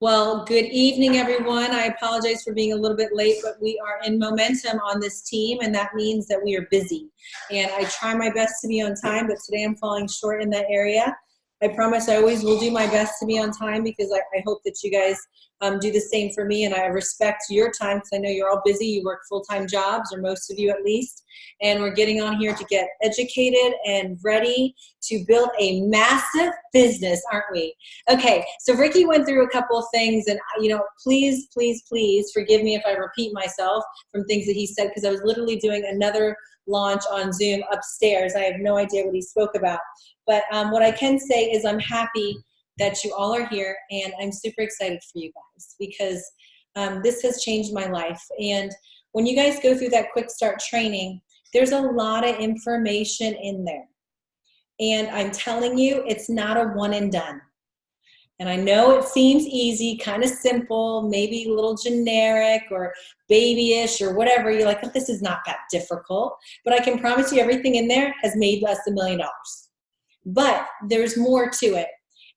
Well, good evening, everyone. I apologize for being a little bit late, but we are in momentum on this team, and that means that we are busy. And I try my best to be on time, but today I'm falling short in that area. I promise I always will do my best to be on time because I hope that you guys do the same for me, and I respect your time because I know you're all busy. You work full-time jobs, or most of you at least, and we're getting on here to get educated and ready to build a massive business, aren't we? Okay, so Ricky went through a couple of things, and please, please, please forgive me if I repeat myself from things that he said because I was literally doing another launch on Zoom upstairs. I have no idea what he spoke about. But what I can say is I'm happy that you all are here, and I'm super excited for you guys because this has changed my life. And when you guys go through that quick start training, there's a lot of information in there. And I'm telling you, it's not a one and done. And I know it seems easy, kind of simple, maybe a little generic or babyish or whatever. You're like, oh, this is not that difficult. But I can promise you everything in there has made less than $1 million. But there's more to it.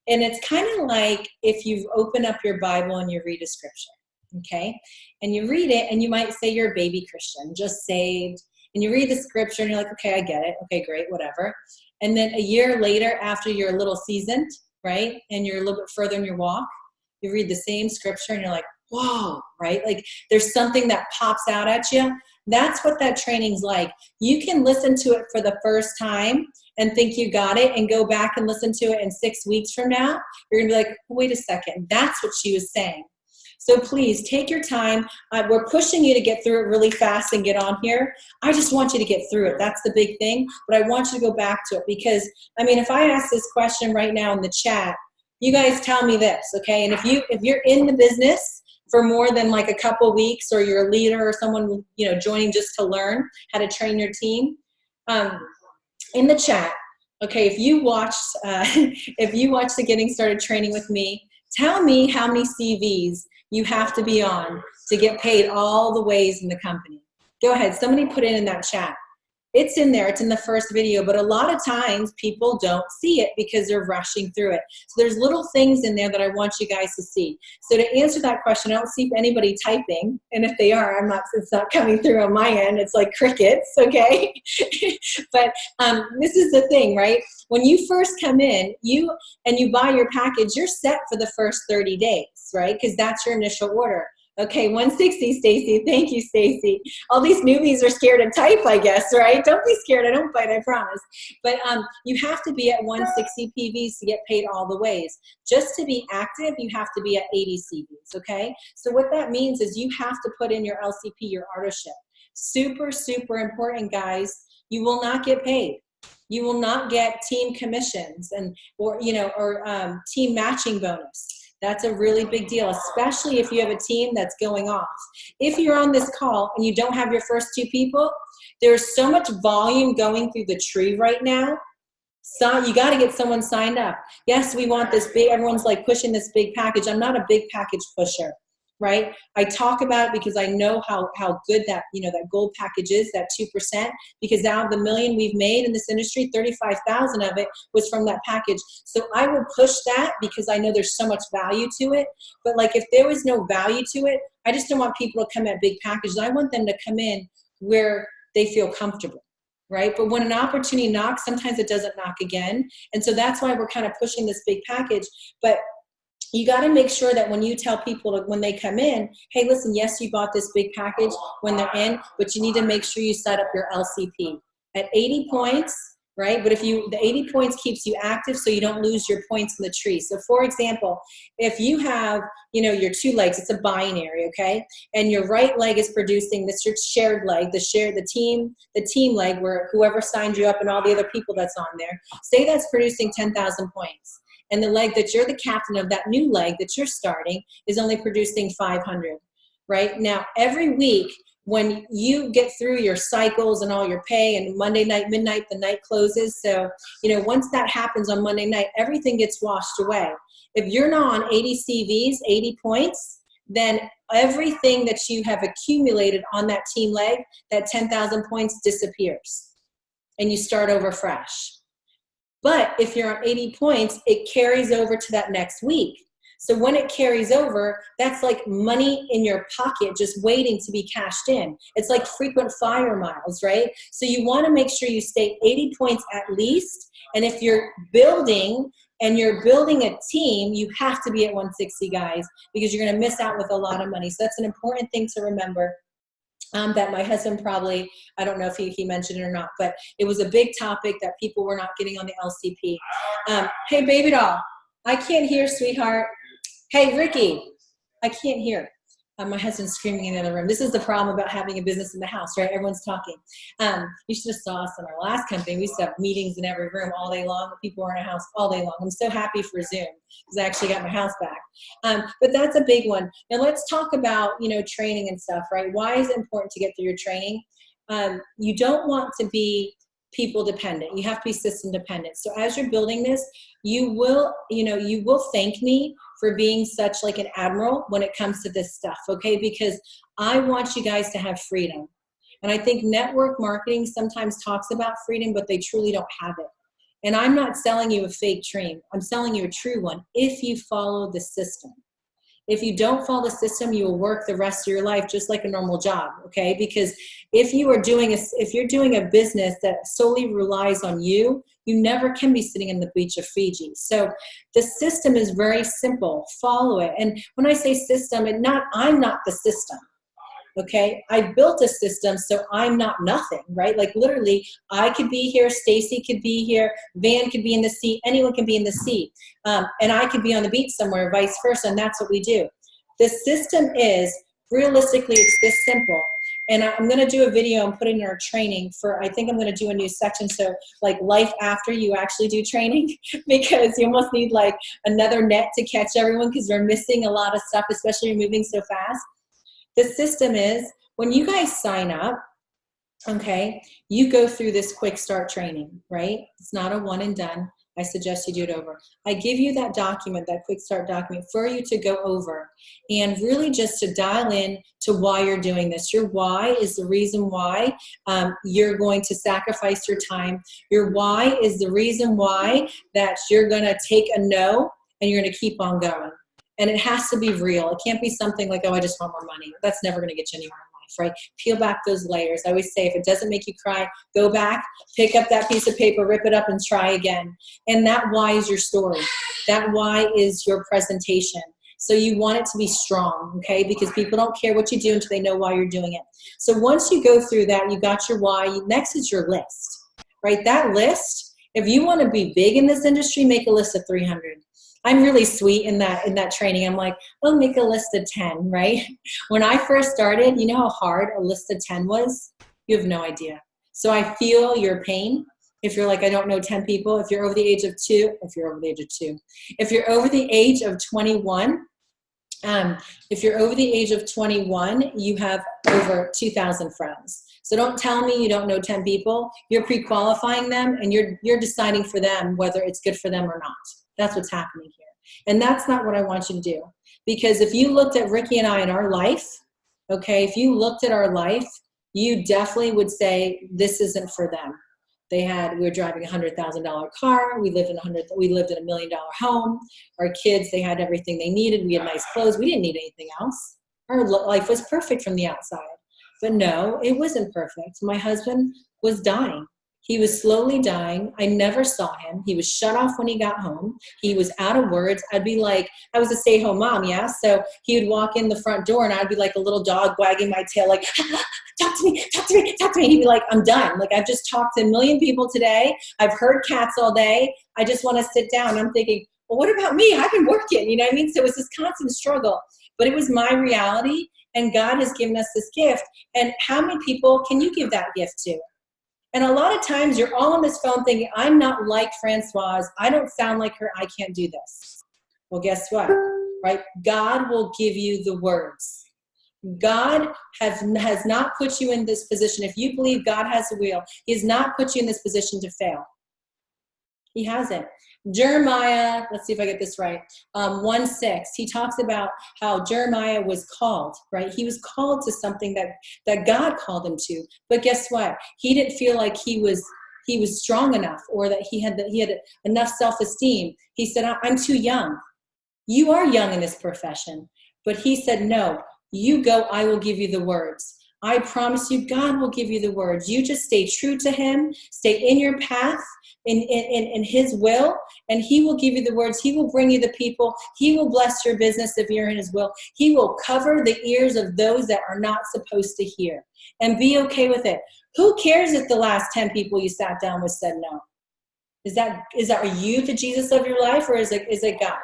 And it's kind of like if you open up your Bible and you read a scripture, okay? And you read it and you might say you're a baby Christian, just saved. And you read the scripture and you're like, okay, I get it. Okay, great, whatever. And then a year later, after you're a little seasoned, right? And you're a little bit further in your walk, you read the same scripture and you're like, whoa, right? Like there's something that pops out at you. That's what that training's like. You can listen to it for the first time and think you got it and go back and listen to it in 6 weeks from now. You're gonna be like, wait a second, that's what she was saying. So please take your time. We're pushing you to get through it really fast and get on here. I just want you to get through it. That's the big thing. But I want you to go back to it because, I mean, if I ask this question right now in the chat, you guys tell me this, okay? And if you're in the business for more than like a couple weeks, or you're a leader or someone joining just to learn how to train your team, in the chat, okay, if you watched the Getting Started training with me, tell me how many CVs you have to be on to get paid all the ways in the company. Go ahead, somebody put it in that chat. It's in there, it's in the first video, but a lot of times people don't see it because they're rushing through it. So there's little things in there that I want you guys to see. So to answer that question, I don't see anybody typing, and if they are, it's not coming through on my end. It's like crickets, okay? But this is the thing, right? When you first come in, you buy your package, you're set for the first 30 days, right? Because that's your initial order. Okay, 160, Stacy. Thank you, Stacy. All these newbies are scared to type, I guess, right? Don't be scared. I don't bite, I promise. But you have to be at 160 PVs to get paid all the ways. Just to be active, you have to be at 80 CVs, okay? So what that means is you have to put in your LCP, your artistship. Super, super important, guys. You will not get paid. You will not get team commissions or team matching bonus. That's a really big deal, especially if you have a team that's going off. If you're on this call and you don't have your first 2 people, there's so much volume going through the tree right now. So you got to get someone signed up. Yes, we want this big, everyone's like pushing this big package. I'm not a big package pusher, right? I talk about it because I know how good that, that gold package is, that 2%, because out of the $1 million we've made in this industry, 35,000 of it was from that package. So I will push that because I know there's so much value to it. But like, if there was no value to it, I just don't want people to come at big packages. I want them to come in where they feel comfortable, right? But when an opportunity knocks, sometimes it doesn't knock again. And so that's why we're kind of pushing this big package. But you got to make sure that when you tell people when they come in, hey, listen, yes, you bought this big package when they're in, but you need to make sure you set up your LCP at 80 points, right? But the 80 points keeps you active so you don't lose your points in the tree. So for example, if you have, your 2 legs, it's a binary, okay? And your right leg is producing this, your shared leg, the team leg where whoever signed you up and all the other people that's on there, say that's producing 10,000 points. And the leg that you're the captain of, that new leg that you're starting, is only producing 500, right? Now, every week, when you get through your cycles and all your pay, and Monday night, midnight, the night closes. So, once that happens on Monday night, everything gets washed away. If you're not on 80 CVs, 80 points, then everything that you have accumulated on that team leg, that 10,000 points disappears. And you start over fresh. But if you're on 80 points, it carries over to that next week. So when it carries over, that's like money in your pocket just waiting to be cashed in. It's like frequent flyer miles, right? So you want to make sure you stay 80 points at least. And if you're building and you're building a team, you have to be at 160, guys, because you're going to miss out with a lot of money. So that's an important thing to remember. That my husband probably, I don't know if he mentioned it or not, but it was a big topic that people were not getting on the LCP. Hey, baby doll, I can't hear, sweetheart. Hey, Ricky, I can't hear. My husband's screaming in the other room. This is the problem about having a business in the house, right? Everyone's talking. You should have saw us in our last company. We used to have meetings in every room all day long. People were in a house all day long. I'm so happy for Zoom because I actually got my house back. But that's a big one. Now let's talk about, training and stuff, right? Why is it important to get through your training? You don't want to be people dependent. You have to be system dependent. So as you're building this, you will thank me for being such like an admiral when it comes to this stuff, okay? Because I want you guys to have freedom. And I think network marketing sometimes talks about freedom, but they truly don't have it. And I'm not selling you a fake dream. I'm selling you a true one if you follow the system. If you don't follow the system, you will work the rest of your life just like a normal job, okay? Because if you're doing a business that solely relies on you, you never can be sitting in the beach of Fiji. So the system is very simple. Follow it. And when I say system, I'm not the system. Okay, I built a system, so I'm not nothing, right? Like literally, I could be here, Stacy could be here, Van could be in the seat, anyone can be in the seat, and I could be on the beach somewhere, vice versa, and that's what we do. The system is, realistically, it's this simple. And I'm going to do a video and put it in our training I think I'm going to do a new section. So like life after you actually do training, because you almost need like another net to catch everyone because we're missing a lot of stuff, especially you're moving so fast. The system is when you guys sign up, okay, you go through this quick start training, right? It's not a one and done. I suggest you do it over. I give you that document, that quick start document for you to go over and really just to dial in to why you're doing this. Your why is the reason why you're going to sacrifice your time. Your why is the reason why that you're going to take a no and you're going to keep on going. And it has to be real. It can't be something like, oh, I just want more money. That's never going to get you anywhere in life, right? Peel back those layers. I always say, if it doesn't make you cry, go back, pick up that piece of paper, rip it up, and try again. And that why is your story. That why is your presentation. So you want it to be strong, okay? Because people don't care what you do until they know why you're doing it. So once you go through that, you got your why. Next is your list, right? That list, if you want to be big in this industry, make a list of 300. I'm really sweet in that training. I'm like, oh, make a list of 10, right? When I first started, you know how hard a list of 10 was? You have no idea. So I feel your pain. If you're like, I don't know 10 people, if you're over the age of 2, if you're over the age of 2, if you're over the age of 21, if you're over the age of 21, you have over 2,000 friends. So don't tell me you don't know 10 people. You're pre-qualifying them and you're deciding for them whether it's good for them or not. That's what's happening here. And that's not what I want you to do. Because if you looked at Ricky and I in our life, okay, if you looked at our life, you definitely would say this isn't for them. We were driving a $100,000 car. We lived in a $1 million home. Our kids, they had everything they needed. We had nice clothes. We didn't need anything else. Our life was perfect from the outside. But no, it wasn't perfect. My husband was dying. He was slowly dying. I never saw him. He was shut off when he got home. He was out of words. I'd be like, I was a stay-at-home mom, yeah? So he would walk in the front door and I'd be like a little dog wagging my tail like, talk to me, talk to me, talk to me. And he'd be like, I'm done. Like, I've just talked to a million people today. I've heard cats all day. I just want to sit down. And I'm thinking, well, what about me? I've been working, you know what I mean? So it was this constant struggle. But it was my reality, and God has given us this gift. And how many people can you give that gift to? And a lot of times you're all on this phone thinking, I'm not like Francoise. I don't sound like her. I can't do this. Well, guess what? Right? God will give you the words. God has not put you in this position. If you believe God has a will, He has not put you in this position to fail. He hasn't. Jeremiah, let's see if I get this right, 1:6, he talks about how Jeremiah was called, right? He was called to something that God called him to. But guess what? He didn't feel like he was strong enough, or that he had enough self-esteem. He said, I'm too young. You are young in this profession. But he said, no, you go, I will give you the words. I promise you, God will give you the words. You just stay true to him, stay in your path, in his will, and he will give you the words. He will bring you the people. He will bless your business if you're in his will. He will cover the ears of those that are not supposed to hear, and be okay with it. Who cares if the last 10 people you sat down with said no? Is that are you the Jesus of your life, or is it God?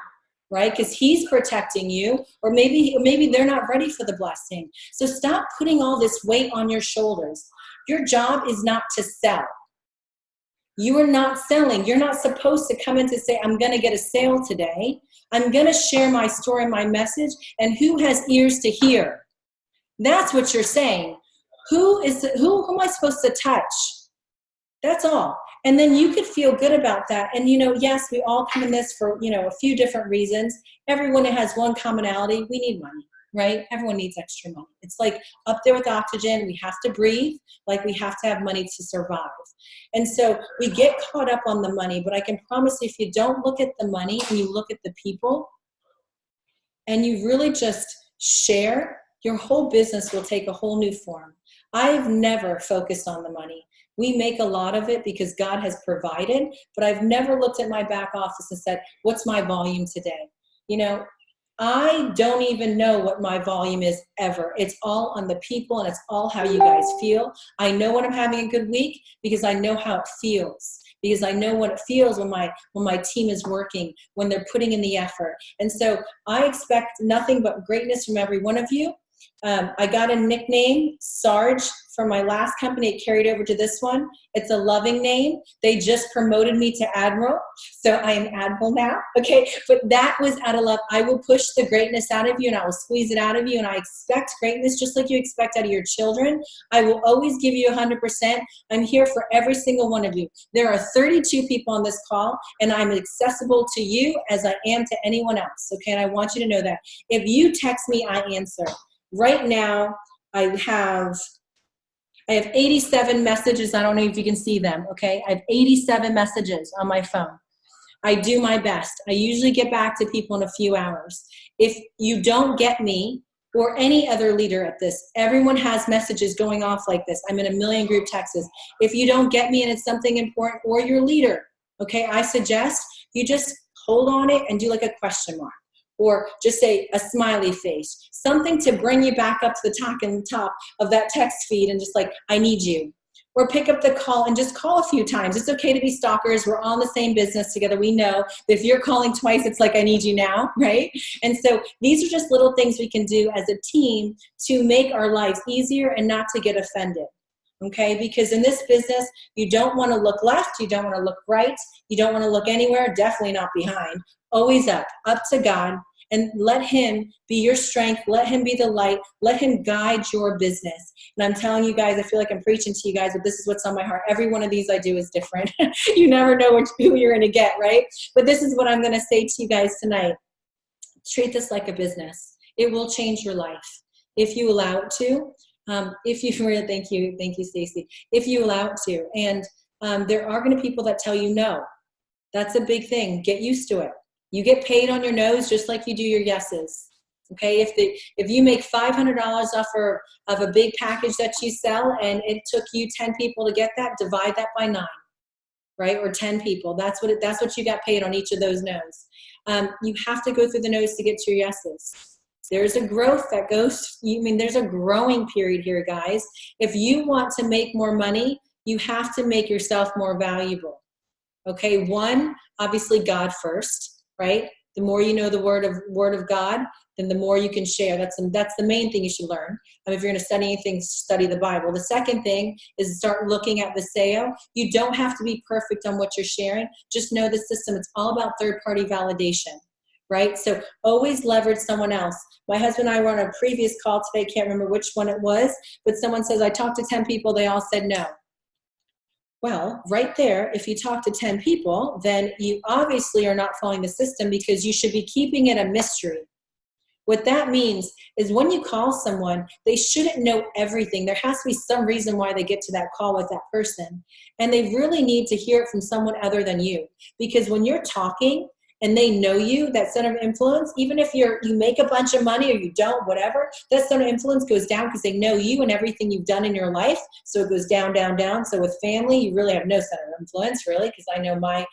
Right? Because he's protecting you, or maybe they're not ready for the blessing. So stop putting all this weight on your shoulders. Your job is not to sell. You are not selling. You're not supposed to come in to say, I'm going to get a sale today. I'm going to share my story, my message, and who has ears to hear? That's what you're saying. Who am I supposed to touch? That's all. And then you could feel good about that. And, yes, we all come in this for, a few different reasons. Everyone has one commonality. We need money, right? Everyone needs extra money. It's like up there with oxygen. We have to breathe, like we have to have money to survive. And so we get caught up on the money, but I can promise you, if you don't look at the money and you look at the people and you really just share, your whole business will take a whole new form. I've never focused on the money. We make a lot of it because God has provided, but I've never looked at my back office and said, what's my volume today? I don't even know what my volume is ever. It's all on the people, and it's all how you guys feel. I know when I'm having a good week because I know how it feels, because I know what it feels when my team is working, when they're putting in the effort. And so I expect nothing but greatness from every one of you. I got a nickname, Sarge, from my last company. It carried over to this one. It's a loving name. They just promoted me to Admiral, so I am Admiral now. Okay, but that was out of love. I will push the greatness out of you, and I will squeeze it out of you, and I expect greatness just like you expect out of your children. I will always give you 100%. I'm here for every single one of you. There are 32 people on this call, and I'm accessible to you as I am to anyone else. Okay, and I want you to know that. If you text me, I answer. Right now, I have 87 messages. I don't know if you can see them, okay? I have 87 messages on my phone. I do my best. I usually get back to people in a few hours. If you don't get me or any other leader at this, everyone has messages going off like this. I'm in a million group texts. If you don't get me and it's something important, or your leader, okay, I suggest you just hold on it and do like a question mark. Or just say a smiley face, something to bring you back up to the top of that text feed, and just like, I need you. Or pick up the call and just call a few times. It's okay to be stalkers. We're all in the same business together. We know that if you're calling twice, it's like, I need you now, right? And so these are just little things we can do as a team to make our lives easier and not to get offended. Okay, because in this business, you don't want to look left, you don't want to look right, you don't want to look anywhere, definitely not behind. Always up to God, and let him be your strength, let him be the light, let him guide your business. And I'm telling you guys, I feel like I'm preaching to you guys, but this is what's on my heart. Every one of these I do is different. You never know who you're going to get, right? But this is what I'm going to say to you guys tonight. Treat this like a business. It will change your life if you allow it to. If you really, thank you, Stacy. If you allow it to, and there are going to be people that tell you no. That's a big thing. Get used to it. You get paid on your no's just like you do your yeses. Okay, if you make $500 off of a big package that you sell, and it took you 10 people to get that, divide that by 9, right? Or 10 people. That's what you got paid on each of those no's. You have to go through the no's to get to your yeses. There's a growth that goes. There's a growing period here, guys. If you want to make more money, you have to make yourself more valuable. Okay, one, obviously God first, right? The more you know the word of God, then the more you can share. That's the main thing you should learn. If you're going to study anything, study the Bible. The second thing is start looking at Viseo. You don't have to be perfect on what you're sharing. Just know the system. It's all about third-party validation, right? So always leverage someone else. My husband and I were on a previous call today. Can't remember which one it was, but someone says, I talked to 10 people. They all said no. Well, right there, if you talk to 10 people, then you obviously are not following the system, because you should be keeping it a mystery. What that means is when you call someone, they shouldn't know everything. There has to be some reason why they get to that call with that person. And they really need to hear it from someone other than you. Because when you're talking and they know you, that center of influence, even if you make a bunch of money or you don't, whatever, that center of influence goes down because they know you and everything you've done in your life. So it goes down, down, down. So with family, you really have no center of influence, really, because I know my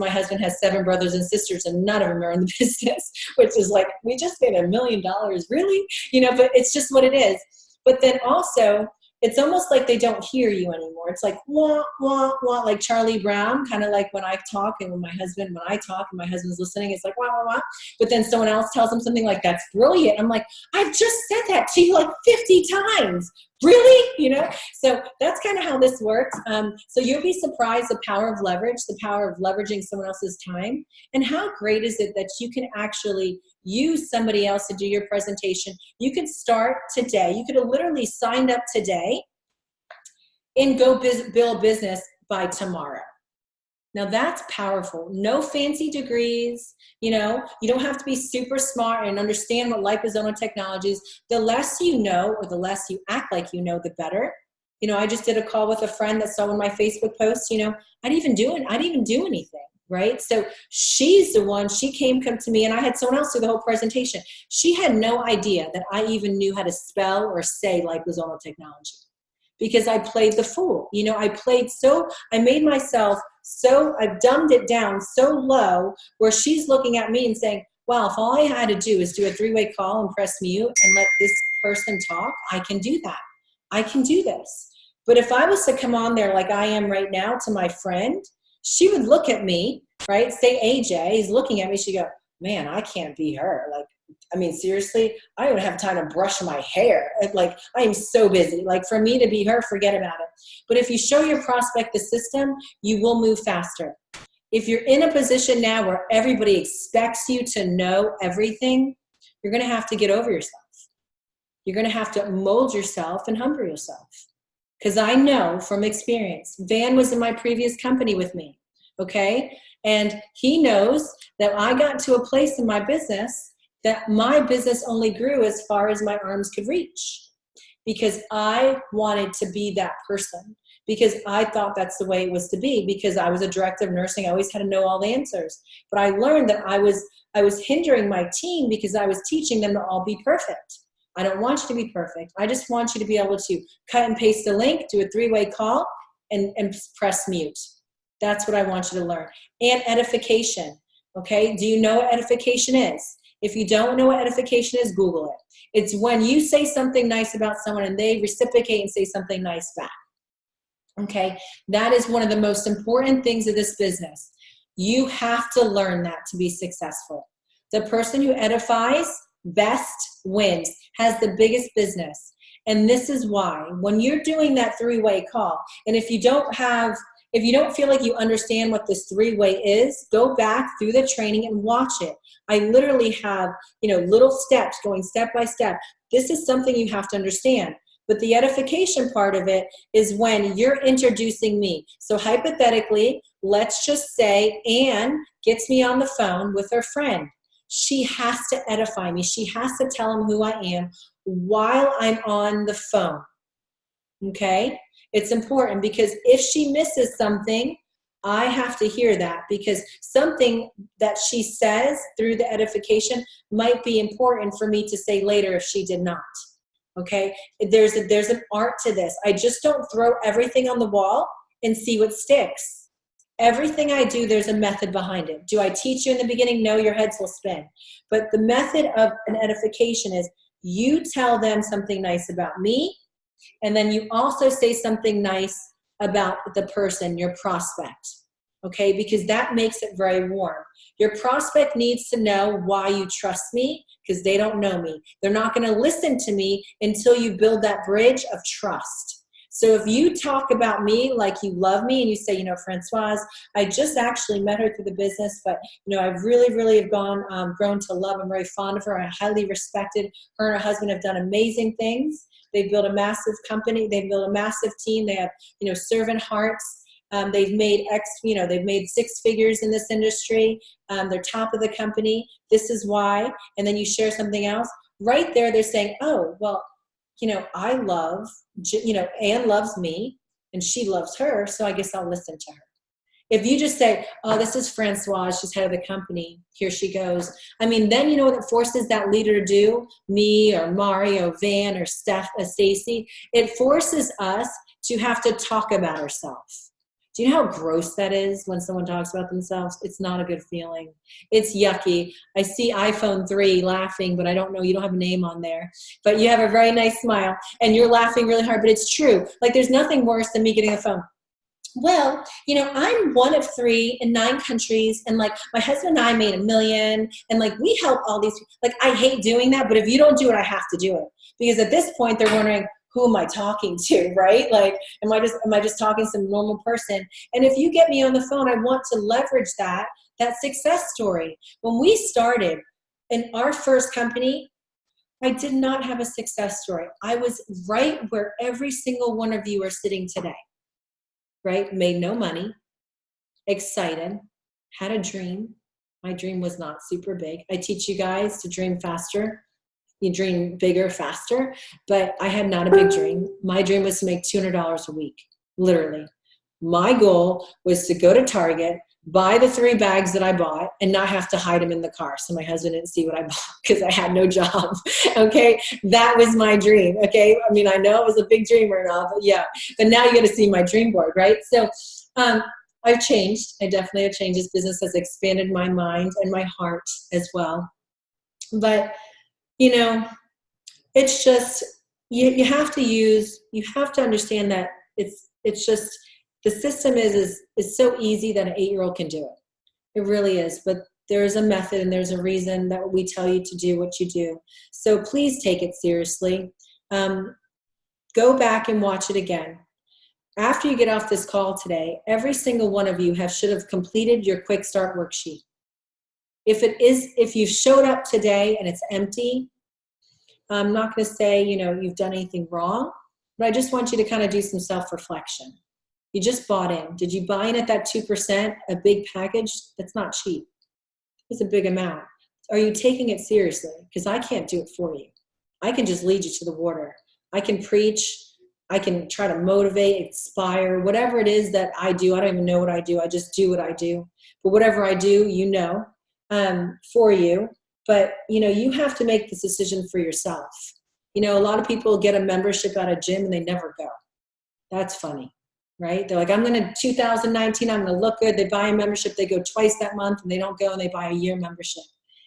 husband has 7 brothers and sisters, and none of them are in the business, which is like, we just made $1 million, really? But it's just what it is. But then also, it's almost like they don't hear you anymore. It's like, wah, wah, wah, like Charlie Brown, kind of like when I talk and when I talk and my husband's listening, it's like, wah, wah, wah. But then someone else tells them something like, that's brilliant. I'm like, I've just said that to you like 50 times. Really? So that's kind of how this works. So you'll be surprised the power of leverage, the power of leveraging someone else's time. And how great is it that you can actually use somebody else to do your presentation? You could start today. You could have literally signed up today and go build business by tomorrow. Now that's powerful. No fancy degrees. You don't have to be super smart and understand what liposomal technologies. The less you know, or the less you act like you know, the better. I just did a call with a friend that saw one of my Facebook posts. I didn't even do anything, right? So she's the one. She came to me, and I had someone else do the whole presentation. She had no idea that I even knew how to spell or say liposomal technology, because I played the fool. I made myself I've dumbed it down so low where she's looking at me and saying, well, if all I had to do is do a 3-way call and press mute and let this person talk, I can do that. I can do this. But if I was to come on there like I am right now to my friend, she would look at me, right? Say AJ is looking at me. She'd go, man, I can't be her. Seriously, I don't have time to brush my hair. I am so busy. For me to be her, forget about it. But if you show your prospect the system, you will move faster. If you're in a position now where everybody expects you to know everything, you're going to have to get over yourself. You're going to have to mold yourself and humble yourself. Because I know from experience, Van was in my previous company with me, okay? And he knows that I got to a place in my business that my business only grew as far as my arms could reach, because I wanted to be that person, because I thought that's the way it was to be, because I was a director of nursing. I always had to know all the answers. But I learned that I was hindering my team because I was teaching them to all be perfect. I don't want you to be perfect. I just want you to be able to cut and paste a link, do a 3-way call, and press mute. That's what I want you to learn. And edification, okay? Do you know what edification is? If you don't know what edification is, Google it. It's when you say something nice about someone and they reciprocate and say something nice back. Okay? That is one of the most important things of this business. You have to learn that to be successful. The person who edifies best wins, has the biggest business. And this is why when you're doing that 3-way call, and if you don't feel like you understand what this 3-way is, go back through the training and watch it. I literally have, little steps going step by step. This is something you have to understand. But the edification part of it is when you're introducing me. So hypothetically, let's just say Anne gets me on the phone with her friend. She has to edify me. She has to tell him who I am while I'm on the phone. Okay? It's important, because if she misses something, I have to hear that, because something that she says through the edification might be important for me to say later if she did not. Okay? There's an art to this. I just don't throw everything on the wall and see what sticks. Everything I do, there's a method behind it. Do I teach you in the beginning? No, your heads will spin. But the method of an edification is you tell them something nice about me, and then you also say something nice about the person, your prospect, okay? Because that makes it very warm. Your prospect needs to know why you trust me, because they don't know me. They're not going to listen to me until you build that bridge of trust. So if you talk about me like you love me and you say, Francoise, I just actually met her through the business, but, I've really have grown to love. I'm very fond of her. I highly respected her and her husband have done amazing things. They've built a massive company. They've built a massive team. They have, servant hearts. They've made they've made 6 figures in this industry. They're top of the company. This is why. And then you share something else. Right there, they're saying, oh, well, I love, Anne loves me and she loves her, so I guess I'll listen to her. If you just say, oh, this is Francoise, she's head of the company, here she goes. I mean, then you know what it forces that leader to do? Me or Mario, Van or Stacy. It forces us to have to talk about ourselves. Do you know how gross that is when someone talks about themselves? It's not a good feeling. It's yucky. I see iPhone 3 laughing, but I don't know, you don't have a name on there. But you have a very nice smile, and you're laughing really hard, but it's true. Like, there's nothing worse than me getting a phone. Well, you know, I'm one of 3 in 9 countries, and like my husband and I made $1 million, and like we help all these people. Like, I hate doing that, but if you don't do it, I have to do it. Because at this point, they're wondering, who am I talking to, right? Like, am I just talking to some normal person? And if you get me on the phone, I want to leverage that success story. When we started in our first company, I did not have a success story. I was right where every single one of you are sitting today, right? Made no money, excited, had a dream. My dream was not super big. I teach you guys to dream faster. You dream bigger, faster, but I had not a big dream. My dream was to make $200 a week, literally. My goal was to go to Target, buy the 3 bags that I bought, and not have to hide them in the car so my husband didn't see what I bought because I had no job, okay? That was my dream, okay? I mean, I know I was a big dreamer and all, but yeah. But now you got to see my dream board, right? So I've changed. I definitely have changed. This business has expanded my mind and my heart as well. But you know, it's just, you have to understand that it's just, the system is so easy that an 8-year-old can do it. It really is. But there is a method and there's a reason that we tell you to do what you do. So please take it seriously. Go back and watch it again. After you get off this call today, every single one of you should have completed your quick start worksheet. If you showed up today and it's empty, I'm not going to say, you know, you've done anything wrong, but I just want you to kind of do some self-reflection. You just bought in. Did you buy in at that 2%, a big package? That's not cheap. It's a big amount. Are you taking it seriously? Because I can't do it for you. I can just lead you to the water. I can preach. I can try to motivate, inspire, whatever it is that I do. I don't even know what I do. I just do what I do. But whatever I do, you know, for you. But, you know, you have to make this decision for yourself. You know, a lot of people get a membership at a gym and they never go. That's funny, right? They're like, 2019, I'm going to look good. They buy a membership. They go twice that month and they don't go and they buy a year membership.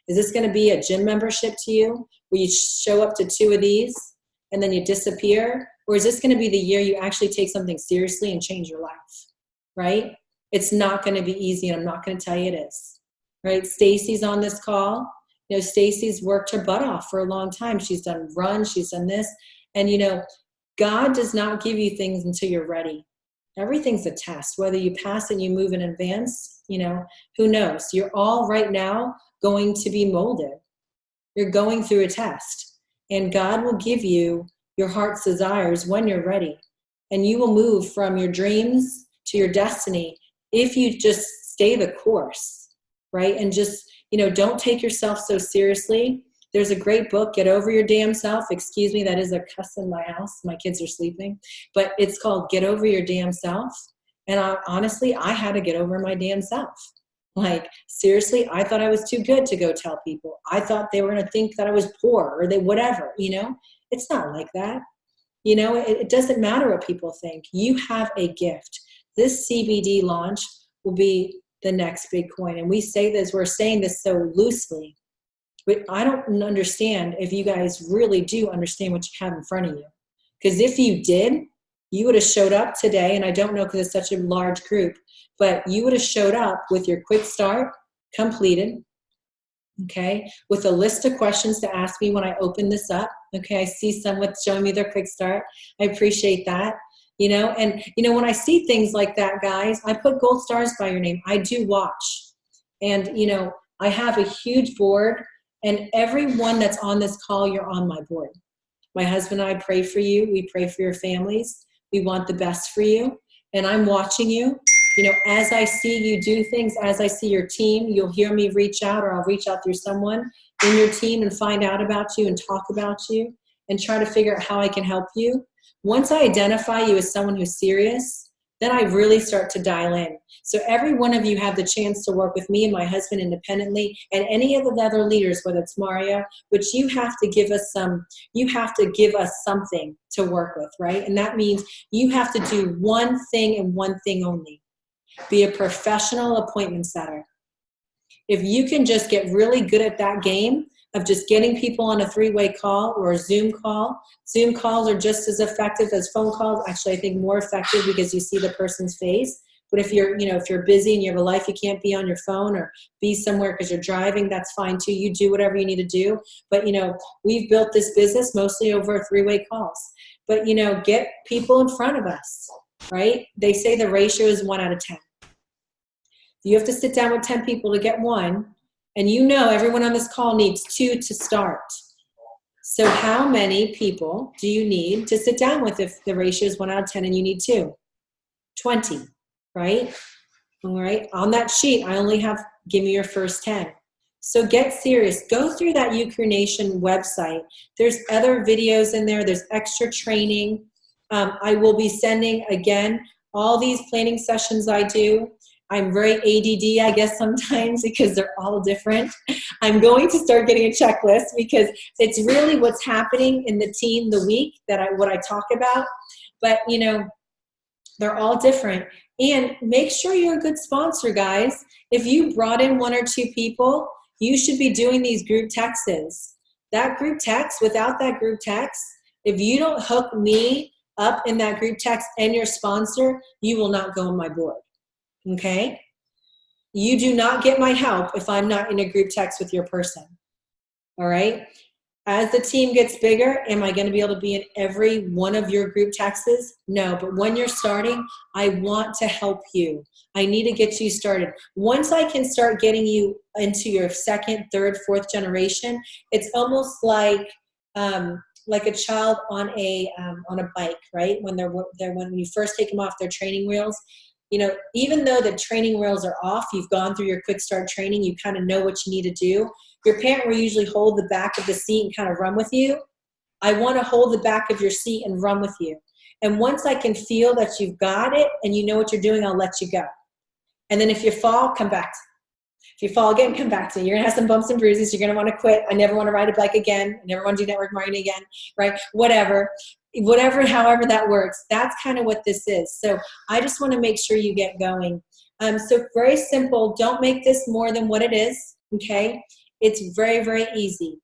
Is this going to be a gym membership to you where you show up to 2 of these and then you disappear? Or is this going to be the year you actually take something seriously and change your life, right? It's not going to be easy, and I'm not going to tell you it is, right? Stacy's on this call. You know, Stacy's worked her butt off for a long time. She's done runs, she's done this. And, you know, God does not give you things until you're ready. Everything's a test. Whether you pass and you move in advance, you know, who knows? You're all right now going to be molded. You're going through a test. And God will give you your heart's desires when you're ready. And you will move from your dreams to your destiny if you just stay the course, right? And just, you know, don't take yourself so seriously. There's a great book, Get Over Your Damn Self. Excuse me, that is a cuss in my house. My kids are sleeping. But it's called Get Over Your Damn Self. And honestly, I had to get over my damn self. Like, seriously, I thought I was too good to go tell people. I thought they were going to think that I was poor or they whatever, you know. It's not like that. You know, it doesn't matter what people think. You have a gift. This CBD launch will be the next big coin. And we're saying this so loosely, but I don't understand if you guys really do understand what you have in front of you. Because if you did, you would have showed up today, and I don't know because it's such a large group, but you would have showed up with your quick start completed, okay, with a list of questions to ask me when I open this up. Okay, I see someone showing me their quick start. I appreciate that. You know, and, you know, when I see things like that, guys, I put gold stars by your name. I do watch. And, you know, I have a huge board, and everyone that's on this call, you're on my board. My husband and I pray for you. We pray for your families. We want the best for you. And I'm watching you. You know, as I see you do things, as I see your team, you'll hear me reach out, or I'll reach out through someone in your team and find out about you and talk about you and try to figure out how I can help you. Once I identify you as someone who's serious, then I really start to dial in. So every one of you have the chance to work with me and my husband independently, and any of the other leaders, whether it's Mario, which you have to give us something to work with, right? And that means you have to do one thing and one thing only. Be a professional appointment setter. If you can just get really good at that game of just getting people on a three-way call or a Zoom call. Zoom calls are just as effective as phone calls. Actually, I think more effective because you see the person's face. But if you're busy and you have a life, you can't be on your phone or be somewhere because you're driving, that's fine too. You do whatever you need to do. But, we've built this business mostly over three-way calls. But, get people in front of us, right? They say the ratio is 1 out of 10. You have to sit down with 10 people to get 1. And everyone on this call needs 2 to start. So how many people do you need to sit down with if the ratio is 1 out of 10 and you need 2? 20, right? All right. On that sheet, I only have, give me your first 10. So get serious. Go through that UCrew Nation website. There's other videos in there. There's extra training. I will be sending, again, all these planning sessions I do. I'm very ADD, I guess, sometimes because they're all different. I'm going to start getting a checklist because it's really what's happening in the team the week what I talk about. But, they're all different. And make sure you're a good sponsor, guys. If you brought in 1 or 2 people, you should be doing these group texts. That group text, without that group text, if you don't hook me up in that group text and your sponsor, you will not go on my board. Okay? You do not get my help if I'm not in a group text with your person. All right? As the team gets bigger, am I going to be able to be in every one of your group texts? No, but when you're starting, I want to help you. I need to get you started. Once I can start getting you into your 2nd, 3rd, 4th generation, it's almost like a child on a bike, right? When you first take them off their training wheels. Even though the training wheels are off, you've gone through your quick start training, you kind of know what you need to do. Your parent will usually hold the back of the seat and kind of run with you. I want to hold the back of your seat and run with you. And once I can feel that you've got it and you know what you're doing, I'll let you go. And then if you fall, come back. If you fall again, come back to me. You're going to have some bumps and bruises. You're going to want to quit. I never want to ride a bike again. I never want to do network marketing again, right? Whatever, however that works. That's kind of what this is. So I just want to make sure you get going. So very simple. Don't make this more than what it is, okay? It's very, very easy.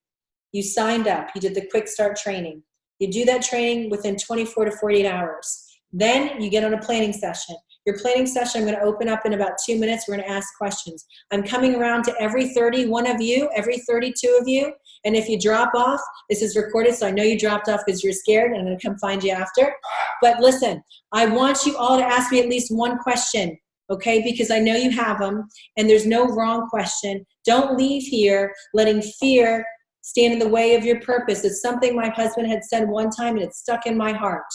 You signed up. You did the quick start training. You do that training within 24 to 48 hours. Then you get on a planning session. Your planning session, I'm going to open up in about 2 minutes. We're going to ask questions. I'm coming around to every 31 of you, every 32 of you. And if you drop off, this is recorded, so I know you dropped off because you're scared, and I'm going to come find you after. But listen, I want you all to ask me at least one question, okay? Because I know you have them, and there's no wrong question. Don't leave here letting fear stand in the way of your purpose. It's something my husband had said one time, and it stuck in my heart.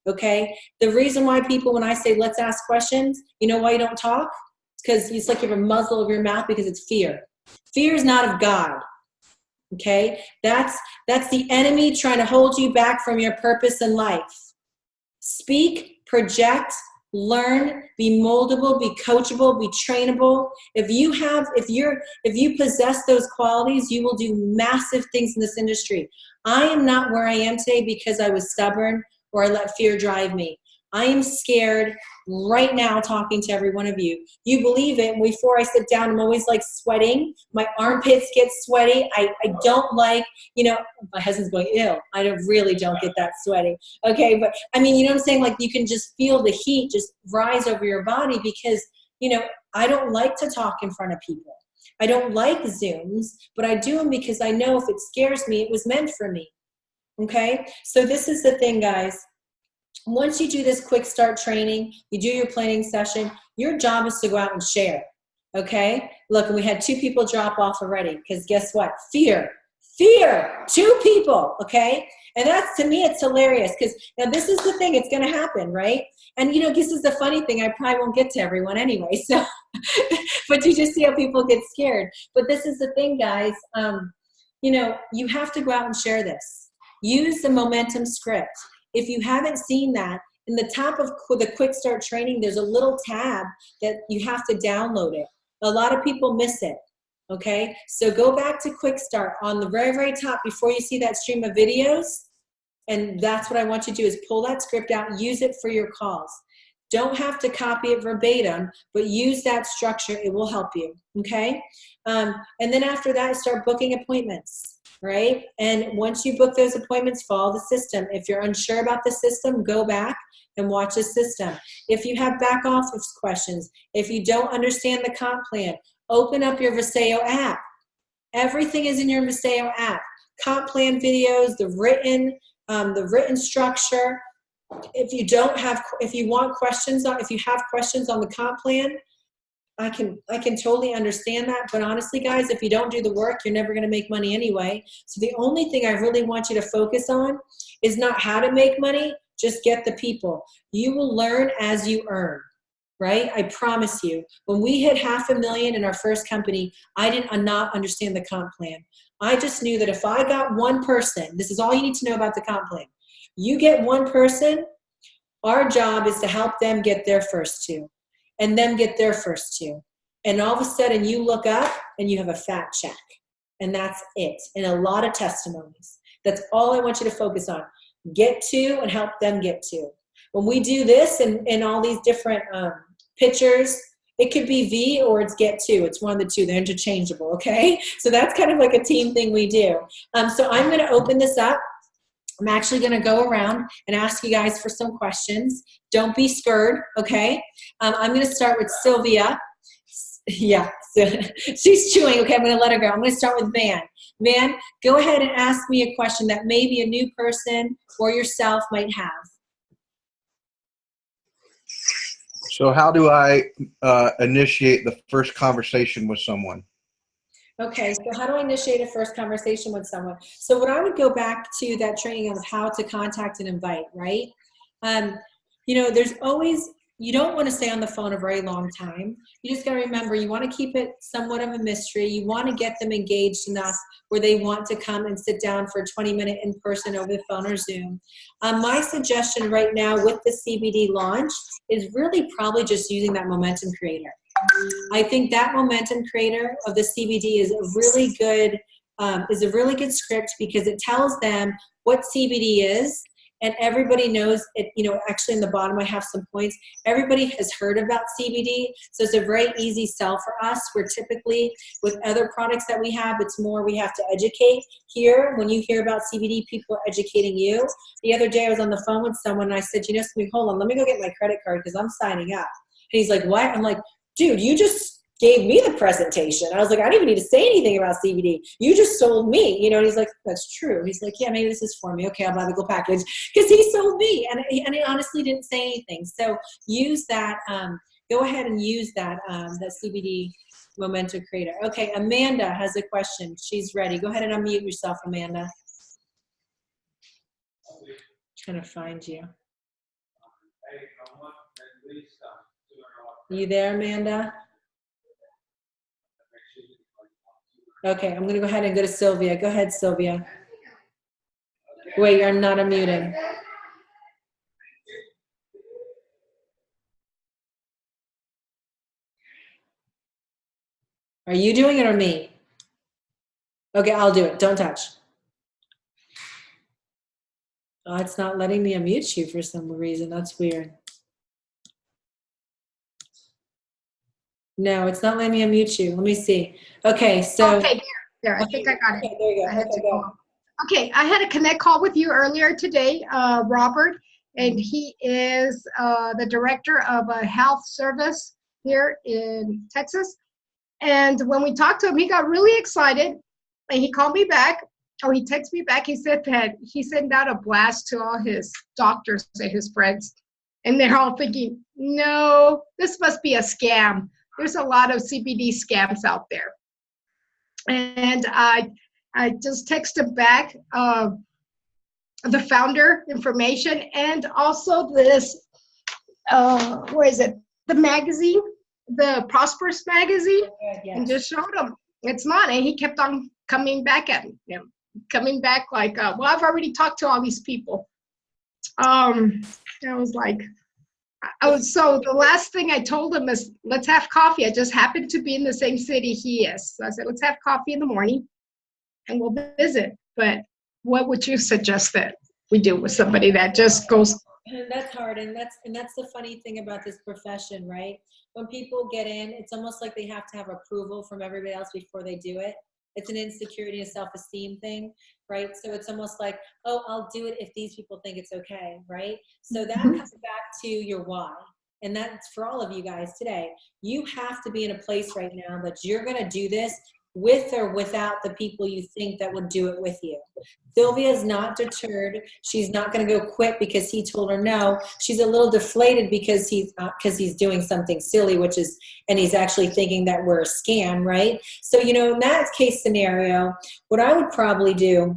Okay? The reason why people, when I say let's ask questions, you know why you don't talk? It's because it's like you have a muzzle over your mouth because it's fear. Fear is not of God. Okay? That's the enemy trying to hold you back from your purpose in life. Speak, project, learn, be moldable, be coachable, be trainable. If you possess those qualities, you will do massive things in this industry. I am not where I am today because I was stubborn or I let fear drive me. I am scared right now talking to every one of you. You believe it. Before I sit down, I'm always like sweating. My armpits get sweaty. I don't like, my husband's going, ew. I really don't get that sweaty. Okay, but I mean, you know what I'm saying? Like you can just feel the heat just rise over your body because, I don't like to talk in front of people. I don't like Zooms, but I do them because I know if it scares me, it was meant for me. Okay, so this is the thing, guys. Once you do this quick start training, you do your planning session, your job is to go out and share. Okay, look, we had 2 people drop off already because guess what? Fear, 2 people. Okay, and that's, to me, it's hilarious because now this is the thing, it's going to happen, right? And this is the funny thing, I probably won't get to everyone anyway. So, but you just see how people get scared. But this is the thing, guys. You have to go out and share this. Use the momentum script. If you haven't seen that, In the top of the Quick Start training, there's a little tab that you have to download it. A lot of people miss it. Okay, so go back to Quick Start on the very, very top before you see that stream of videos. And that's what I want you to do, is pull that script out, use it for your calls. Don't have to copy it verbatim, but use that structure. It will help you, okay? And then after that, start booking appointments, right? And once you book those appointments, follow the system. If you're unsure about the system, go back and watch the system. If you have back office questions, if you don't understand the comp plan, open up your Viseo app. Everything is in your Viseo app. Comp plan videos, the written structure. If you have questions on the comp plan, I can totally understand that. But honestly, guys, if you don't do the work, you're never going to make money anyway. So the only thing I really want you to focus on is not how to make money, just get the people. You will learn as you earn, right? I promise you. When we hit $500,000 in our first company, I did not understand the comp plan. I just knew that if I got one person, this is all you need to know about the comp plan. You get one person, our job is to help them get their first two, and them get their first two. And all of a sudden you look up and you have a fat check. And that's it. And a lot of testimonies. That's all I want you to focus on. Get two and help them get two. When we do this in all these different pictures, it could be V or it's get two. It's one of the two. They're interchangeable, okay? So that's kind of like a team thing we do. So I'm going to open this up. I'm actually going to go around and ask you guys for some questions. Don't be scared, okay? I'm going to start with Sylvia. Yeah, so she's chewing. Okay, I'm going to let her go. I'm going to start with Van. Van, go ahead and ask me a question that maybe a new person or yourself might have. So how do I initiate the first conversation with someone? Okay, so how do I initiate a first conversation with someone? So what I would go back to that training of how to contact and invite, right? You know, there's always, you don't want to stay on the phone a very long time. You just got to remember, you want to keep it somewhat of a mystery. You want to get them engaged enough where they want to come and sit down for a 20-minute in-person over the phone or Zoom. My suggestion right now with the CBD launch is really probably just using that momentum creator. I think that momentum creator of the CBD is a really good script because it tells them what CBD is, and everybody knows it. You know, actually in the bottom I have some points. Everybody has heard about CBD, so it's a very easy sell for us. We're typically, with other products that we have, it's more we have to educate. Here, when you hear about CBD, people are educating you. The other day I was on the phone with someone and I said, you know something, hold on, let me go get my credit card because I'm signing up. And he's like, what? I'm like, dude, you just gave me the presentation. I was like, I didn't even need to say anything about CBD. You just sold me, you know. And he's like, that's true. He's like, yeah, maybe this is for me. Okay, I'll buy the gold package because he sold me, and he honestly didn't say anything. So use that. Go ahead and use that that CBD momentum creator. Okay, Amanda has a question. She's ready. Go ahead and unmute yourself, Amanda. Trying to find you. Are you there, Amanda? Okay, I'm going to go ahead and go to Sylvia. Go ahead, Sylvia. Wait, you're not unmuted. Are you doing it or me? Okay, I'll do it. Don't touch. Oh, it's not letting me unmute you for some reason. That's weird. No, it's not letting me unmute you. Let me see. Okay, so. Okay, there. I think I got it. Okay, there you go. I had to go. Okay, I had a connect call with you earlier today, Robert, and he is the director of a health service here in Texas. And when we talked to him, he got really excited, and he called me back, or he texted me back. He said that he sent out a blast to all his doctors and his friends, and they're all thinking, no, this must be a scam. There's a lot of CBD scams out there. And I just texted back the founder information and also this, where is it? The magazine, the Prosperous magazine, yes. And just showed him it's not. And he kept on coming back at me, coming back like, well, I've already talked to all these people. I was like, so the last thing I told him is, let's have coffee. I just happened to be in the same city he is. So I said, let's have coffee in the morning and we'll visit. But what would you suggest that we do with somebody that just goes? And that's hard, and that's the funny thing about this profession, right? When people get in, it's almost like they have to have approval from everybody else before they do it. It's an insecurity and self-esteem thing, right? So it's almost like, oh, I'll do it if these people think it's okay, right? So that comes back to your why. And that's for all of you guys today. You have to be in a place right now that you're going to do this with or without the people you think that would do it with you. Sylvia's not deterred. She's not going to go quit because he told her no. She's a little deflated because he's doing something silly, and he's actually thinking that we're a scam, right? So, in that case scenario, what I would probably do,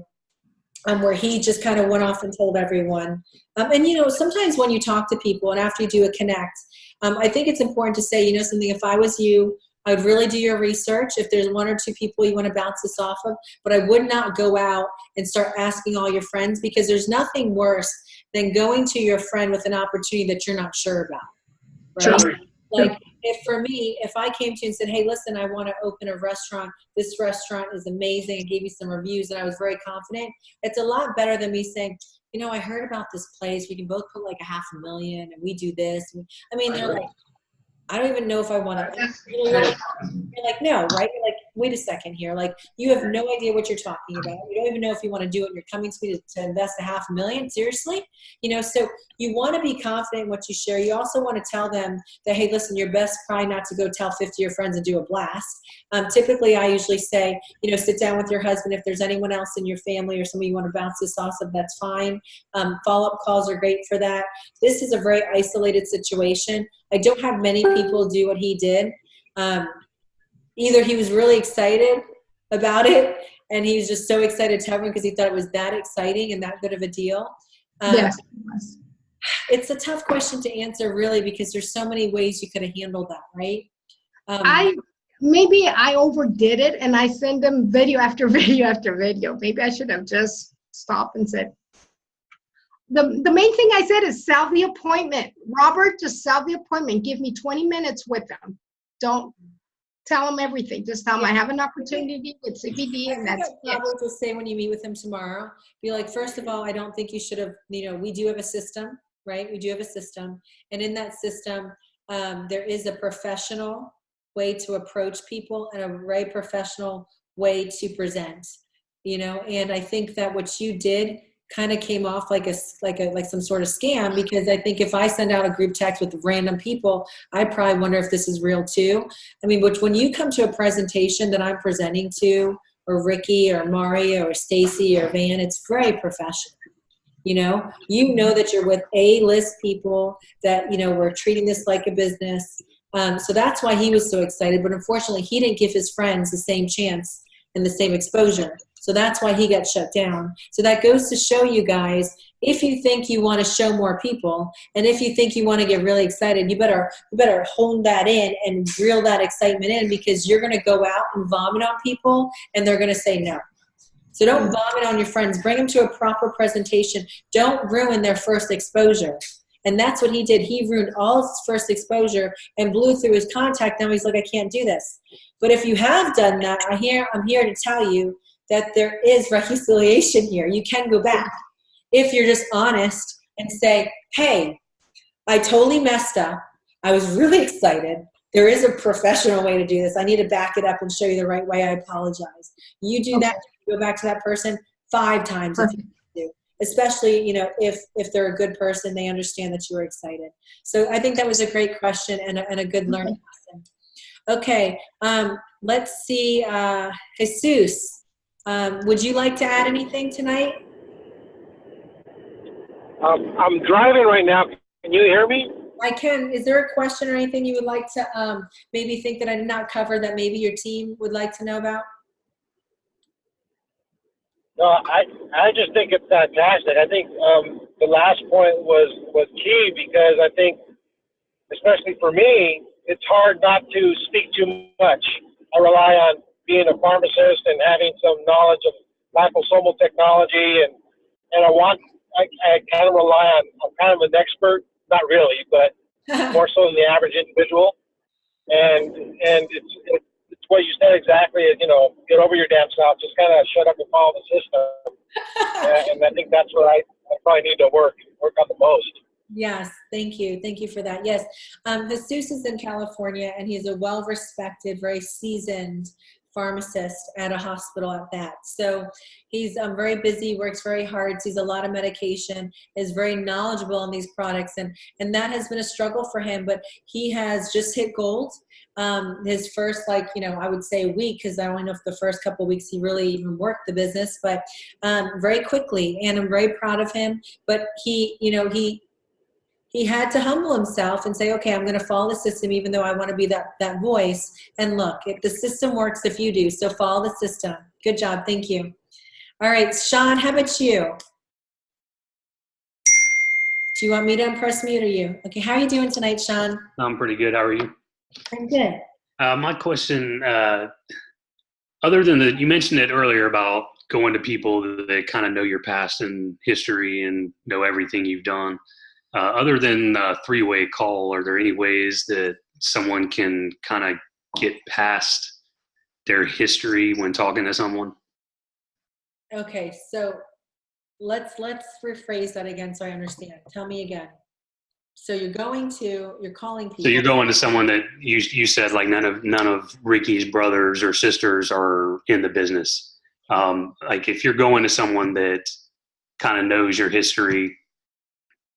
where he just kind of went off and told everyone, and sometimes when you talk to people and after you do a connect, I think it's important to say, something, if I was you, I would really do your research if there's one or two people you want to bounce this off of, but I would not go out and start asking all your friends, because there's nothing worse than going to your friend with an opportunity that you're not sure about, right? Sure. Like, if I came to you and said, hey, listen, I want to open a restaurant. This restaurant is amazing. I gave you some reviews and I was very confident. It's a lot better than me saying, I heard about this place. We can both put like $500,000 and we do this. I mean, they're like, I don't even know if I want to. You're like, no, right? You're like, wait a second here. Like, you have no idea what you're talking about. You don't even know if you want to do it. And you're coming to me to invest $500,000. Seriously? So you want to be confident in what you share. You also want to tell them that, hey, listen, your best probably not to go tell 50 of your friends and do a blast. Typically, I usually say, sit down with your husband. If there's anyone else in your family or somebody you want to bounce this off of, that's fine. Follow-up calls are great for that. This is a very isolated situation. I don't have many people do what he did. Either he was really excited about it and he was just so excited to have him because he thought it was that exciting and that good of a deal. Yes. It's a tough question to answer, really, because there's so many ways you could have handled that, right? Maybe I overdid it and I send them video after video after video. Maybe I should have just stopped and said, the main thing I said is sell the appointment. Robert, just sell the appointment. Give me 20 minutes with them. Don't tell them everything. Just tell them I have an opportunity with CBD and that's it. I would just say when you meet with him tomorrow, be like, first of all, I don't think you should have, we do have a system, right? We do have a system. And in that system, there is a professional way to approach people and a very professional way to present, and I think that what you did kind of came off like some sort of scam, because I think if I send out a group text with random people, I probably wonder if this is real too. I mean, which when you come to a presentation that I'm presenting to, or Ricky or Mario or Stacy or Van, it's very professional. You know that you're with A-list people, that, we're treating this like a business. So that's why he was so excited. But unfortunately, he didn't give his friends the same chance and the same exposure. So that's why he got shut down. So that goes to show you guys, if you think you want to show more people, and if you think you want to get really excited, you better hold that in and reel that excitement in, because you're going to go out and vomit on people and they're going to say no. So don't vomit on your friends. Bring them to a proper presentation. Don't ruin their first exposure. And that's what he did. He ruined all his first exposure and blew through his contact. Now he's like, I can't do this. But if you have done that, I'm here to tell you that there is reconciliation here. You can go back if you're just honest and say, hey, I totally messed up. I was really excited. There is a professional way to do this. I need to back it up and show you the right way. I apologize. You do that, you go back to that person 5 times if you do. Especially, if they're a good person, they understand that you were excited. So I think that was a great question and a good learning lesson. Okay, let's see. Jesus, would you like to add anything tonight? I'm driving right now. Can you hear me? I can. Is there a question or anything you would like to maybe think that I did not cover that maybe your team would like to know about? No, I just think it's fantastic. I think the last point was key, because I think, especially for me, it's hard not to speak too much. I rely on being a pharmacist and having some knowledge of liposomal technology, and I want I kind of rely on, I'm kind of an expert, not really, but more so than the average individual. And it's what you said exactly is, get over your damn self, just kind of shut up and follow the system. And I think that's what I probably need to work on the most. Yes, thank you. Thank you for that. Yes, Jesus is in California, and he's a well-respected, very seasoned pharmacist at a hospital at that. So he's very busy, works very hard, sees a lot of medication, is very knowledgeable in these products, and that has been a struggle for him, but he has just hit gold. His first, I would say week, because I don't know if the first couple of weeks he really even worked the business, but very quickly, and I'm very proud of him. But he had to humble himself and say, okay, I'm going to follow the system, even though I want to be that voice. And look, if the system works, if you do, so follow the system. Good job. Thank you. All right, Sean, how about you? Do you want me to press mute or you? Okay, how are you doing tonight, Sean? I'm pretty good. How are you? I'm good. My question, other than you mentioned it earlier about going to people that kind of know your past and history and know everything you've done. Other than a three-way call, are there any ways that someone can kind of get past their history when talking to someone? Okay, so let's rephrase that again so I understand. Tell me again. So you're calling people. So you're going to someone that you said like none of Ricky's brothers or sisters are in the business. Like if you're going to someone that kind of knows your history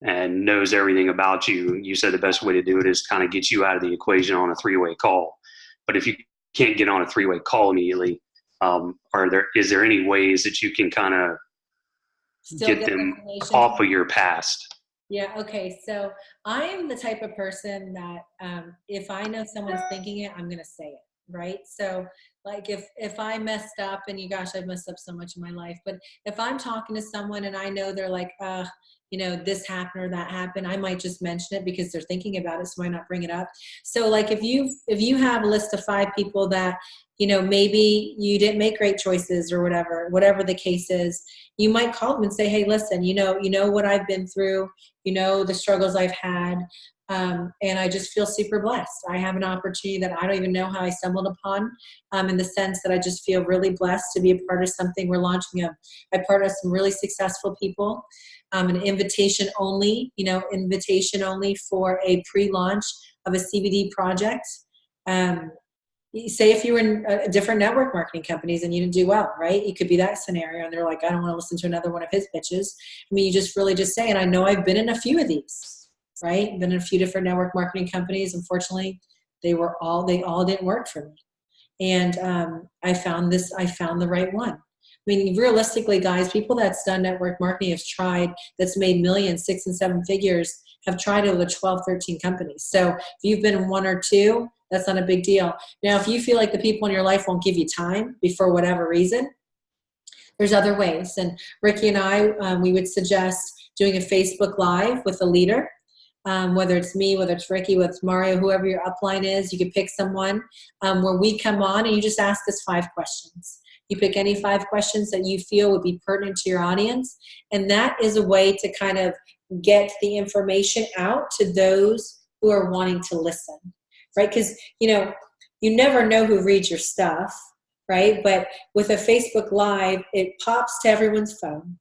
and knows everything about you, you said the best way to do it is kind of get you out of the equation on a three-way call. But if you can't get on a three-way call immediately, is there any ways that you can kind of get them off of your past? Yeah, okay. So I am the type of person that if I know someone's thinking it, I'm going to say it, right? So like if I messed up, and I've messed up so much in my life, but if I'm talking to someone and I know they're like, this happened or that happened, I might just mention it because they're thinking about it, so why not bring it up? So like if you have a list of 5 people that, maybe you didn't make great choices or whatever the case is, you might call them and say, hey, listen, you know what I've been through, the struggles I've had, and I just feel super blessed. I have an opportunity that I don't even know how I stumbled upon, in the sense that I just feel really blessed to be a part of something. We're launching I partner with some really successful people, an invitation only for a pre-launch of a CBD project. Say if you were in different network marketing companies and you didn't do well, right? It could be that scenario, and they're like, I don't want to listen to another one of his pitches. I mean, you just really just say, and I know I've been in a few of these, right? Been in a few different network marketing companies. Unfortunately, they all didn't work for me. And I found the right one. I mean, realistically, guys, people that's done network marketing that's made millions, 6 and 7 figures, have tried over 12, 13 companies. So if you've been in 1 or 2, that's not a big deal. Now, if you feel like the people in your life won't give you time for whatever reason, there's other ways. And Ricky and I, we would suggest doing a Facebook Live with a leader, whether it's me, whether it's Ricky, whether it's Mario, whoever your upline is. You could pick someone where we come on and you just ask us 5 questions. You pick any 5 questions that you feel would be pertinent to your audience. And that is a way to kind of get the information out to those who are wanting to listen, right? Because, you never know who reads your stuff, right? But with a Facebook Live, it pops to everyone's phone.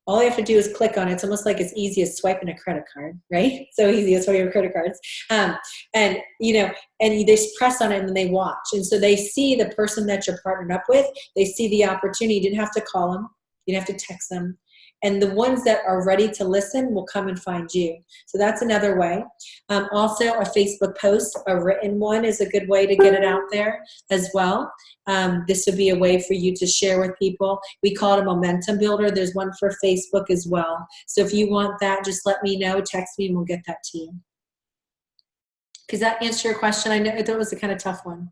All you have to do is click on it. It's almost like it's easy as swiping a credit card, right? So easy as swiping your credit cards. And they just press on it and then they watch. And so they see the person that you're partnered up with. They see the opportunity. You didn't have to call them. You didn't have to text them. And the ones that are ready to listen will come and find you. So that's another way. Also, a Facebook post, a written one, is a good way to get it out there as well. This would be a way for you to share with people. We call it a momentum builder. There's one for Facebook as well. So if you want that, just let me know. Text me and we'll get that to you. Does that answer your question? I know that was a kind of tough one.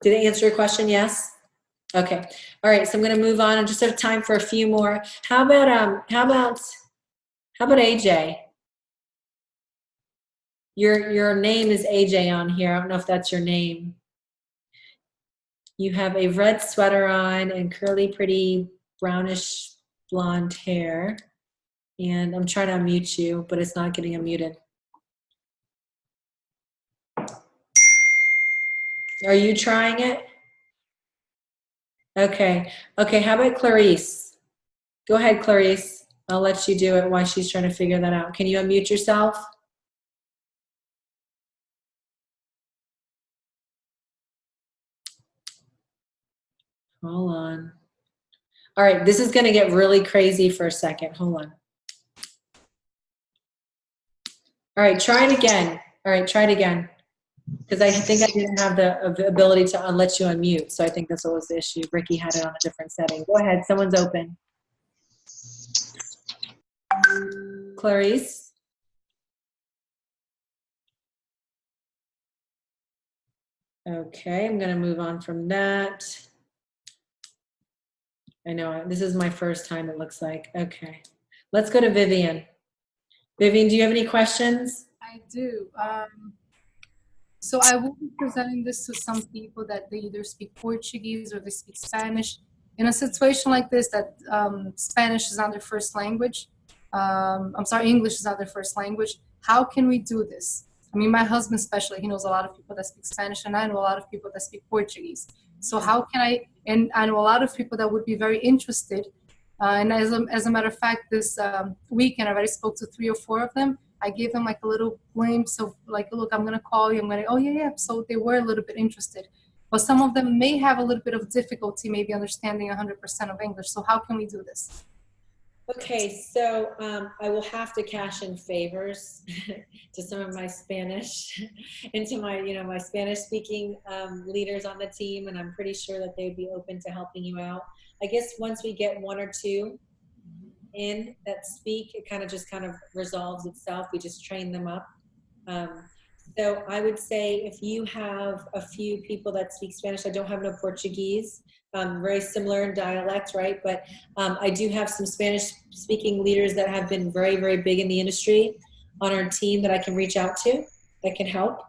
Did it answer your question? Yes? Okay. All right. So I'm going to move on. I just have time for a few more. How about AJ? Your name is AJ on here. I don't know if that's your name. You have a red sweater on and curly, pretty brownish blonde hair. And I'm trying to unmute you, but it's not getting unmuted. Are you trying it? Okay. Okay, how about Clarice? Go ahead, Clarice. I'll let you do it while she's trying to figure that out. Can you unmute yourself? Hold on. All right, this is going to get really crazy for a second. Hold on. All right, try it again. All right, try it again. Because I think I didn't have the ability to let you unmute, so I think that's what was the issue. Ricky had it on a different setting. Go ahead, someone's open. Clarice? Okay, I'm going to move on from that. I know, this is my first time, it looks like. Okay, let's go to Vivian. Vivian, do you have any questions? I do. So I will be presenting this to some people that they either speak Portuguese or they speak Spanish. In a situation like this, that Spanish is not their first language, I'm sorry, English is not their first language, how can we do this? I mean, my husband especially, he knows a lot of people that speak Spanish, and I know a lot of people that speak Portuguese. So how can and I know a lot of people that would be very interested. And as a matter of fact, this weekend I already spoke to 3 or 4 of them. I gave them like a little glimpse of like, look, I'm going to call you. I'm going to, oh yeah. So they were a little bit interested. But some of them may have a little bit of difficulty maybe understanding 100% of English. So how can we do this? Okay, so I will have to cash in favors to some of my Spanish, into my, my Spanish speaking leaders on the team, and I'm pretty sure that they'd be open to helping you out. I guess once we get 1 or 2 in that speak, it kind of resolves itself. We just train them up. So I would say if you have a few people that speak Spanish, I don't have no Portuguese, very similar in dialect, right? But I do have some Spanish speaking leaders that have been very, very big in the industry on our team that I can reach out to that can help.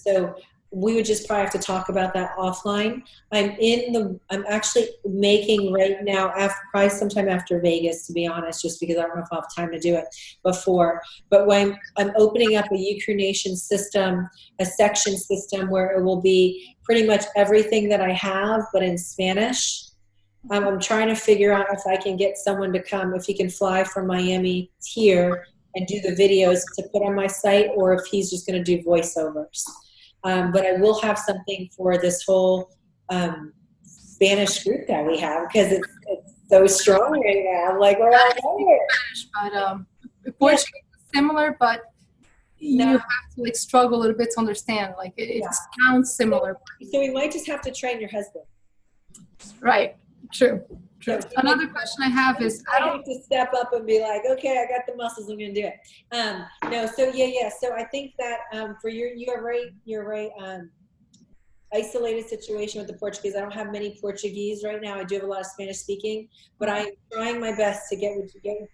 So we would just probably have to talk about that offline. I'm actually making right now, probably sometime after Vegas, to be honest, just because I don't know if I'll have time to do it before. But when I'm opening up a UCrew Nation system, a section system where it will be pretty much everything that I have, but in Spanish. I'm trying to figure out if I can get someone to come, if he can fly from Miami here and do the videos to put on my site, or if he's just going to do voiceovers. But I will have something for this whole Spanish group that we have, because it's so strong right now. I'm like, we're all over. But Portuguese is similar, but you have to like struggle a little bit to understand. Like it sounds similar. So we might just have to train your husband. Right. True. Another question I have is, I don't have to step up and be like, okay, I got the muscles, I'm going to do it. No, so yeah. So I think that for you're right. Isolated situation with the Portuguese. I don't have many Portuguese right now. I do have a lot of Spanish speaking, but I'm trying my best to get you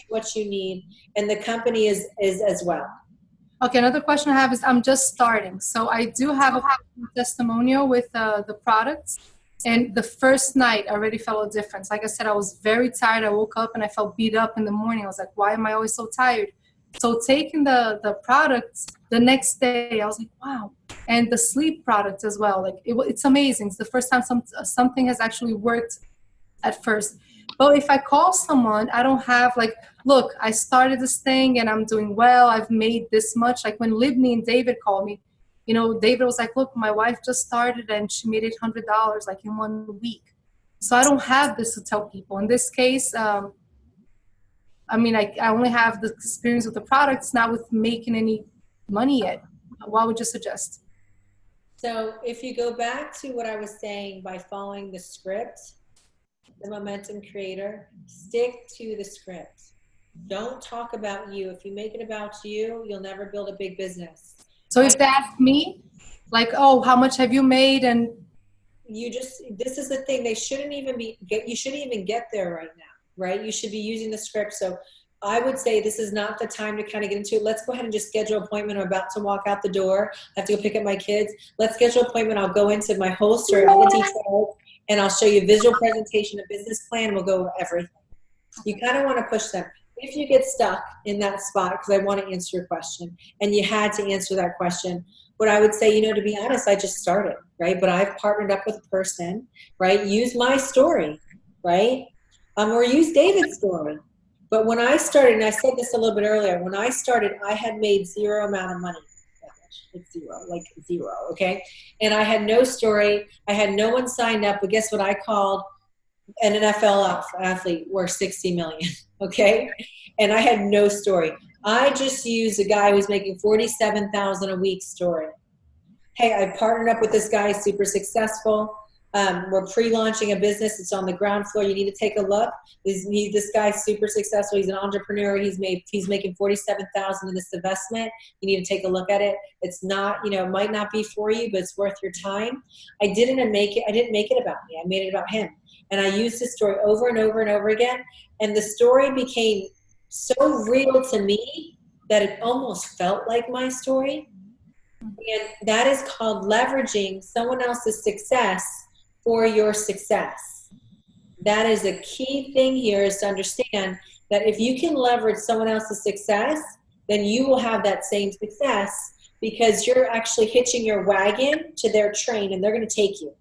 what you need, and the company is as well. Okay, another question I have is, I'm just starting. So I do have a testimonial with the products. And the first night, I already felt a difference. Like I said, I was very tired. I woke up and I felt beat up in the morning. I was like, why am I always so tired? So taking the products the next day, I was like, wow. And the sleep products as well. Like it's amazing. It's the first time something has actually worked at first. But if I call someone, I don't have like, look, I started this thing and I'm doing well. I've made this much. Like when Libni and David called me, David was like, look, my wife just started and she made $800 like in 1 week. So I don't have this to tell people. In this case, I only have the experience with the products, not with making any money yet. What would you suggest? So if you go back to what I was saying, by following the script, the momentum creator, stick to the script. Don't talk about you. If you make it about you, you'll never build a big business. So if they ask me, like, oh, how much have you made? And this is the thing, you shouldn't even get there right now, right? You should be using the script. So I would say this is not the time to kind of get into it. Let's go ahead and just schedule an appointment. I'm about to walk out the door. I have to go pick up my kids. Let's schedule an appointment. I'll go into my whole story, all the details, and I'll show you a visual presentation, a business plan. We'll go over everything. You kind of want to push them. If you get stuck in that spot, because I want to answer your question, and you had to answer that question, what I would say, you know, to be honest, I just started, right? But I've partnered up with a person, right? Use my story, right? Or use David's story. But when I started, and I said this a little bit earlier, when I started, I had made zero amount of money. It's zero, like zero, okay? And I had no story. I had no one signed up, but guess what I called an NFL athlete worth 60 million, okay? And I had no story. I just used a guy who's making 47,000 a week story. Hey, I partnered up with this guy, super successful. We're pre-launching a business. It's on the ground floor. You need to take a look. This guy's super successful. He's an entrepreneur. He's making 47,000 in this investment. You need to take a look at it. It's not, you know, it might not be for you, but it's worth your time. I didn't make it about me. I made it about him. And I used his story over and over and over again. And the story became so real to me that it almost felt like my story. And that is called leveraging someone else's success for your success. That is a key thing here, is to understand that if you can leverage someone else's success, then you will have that same success, because you're actually hitching your wagon to their train and they're going to take you.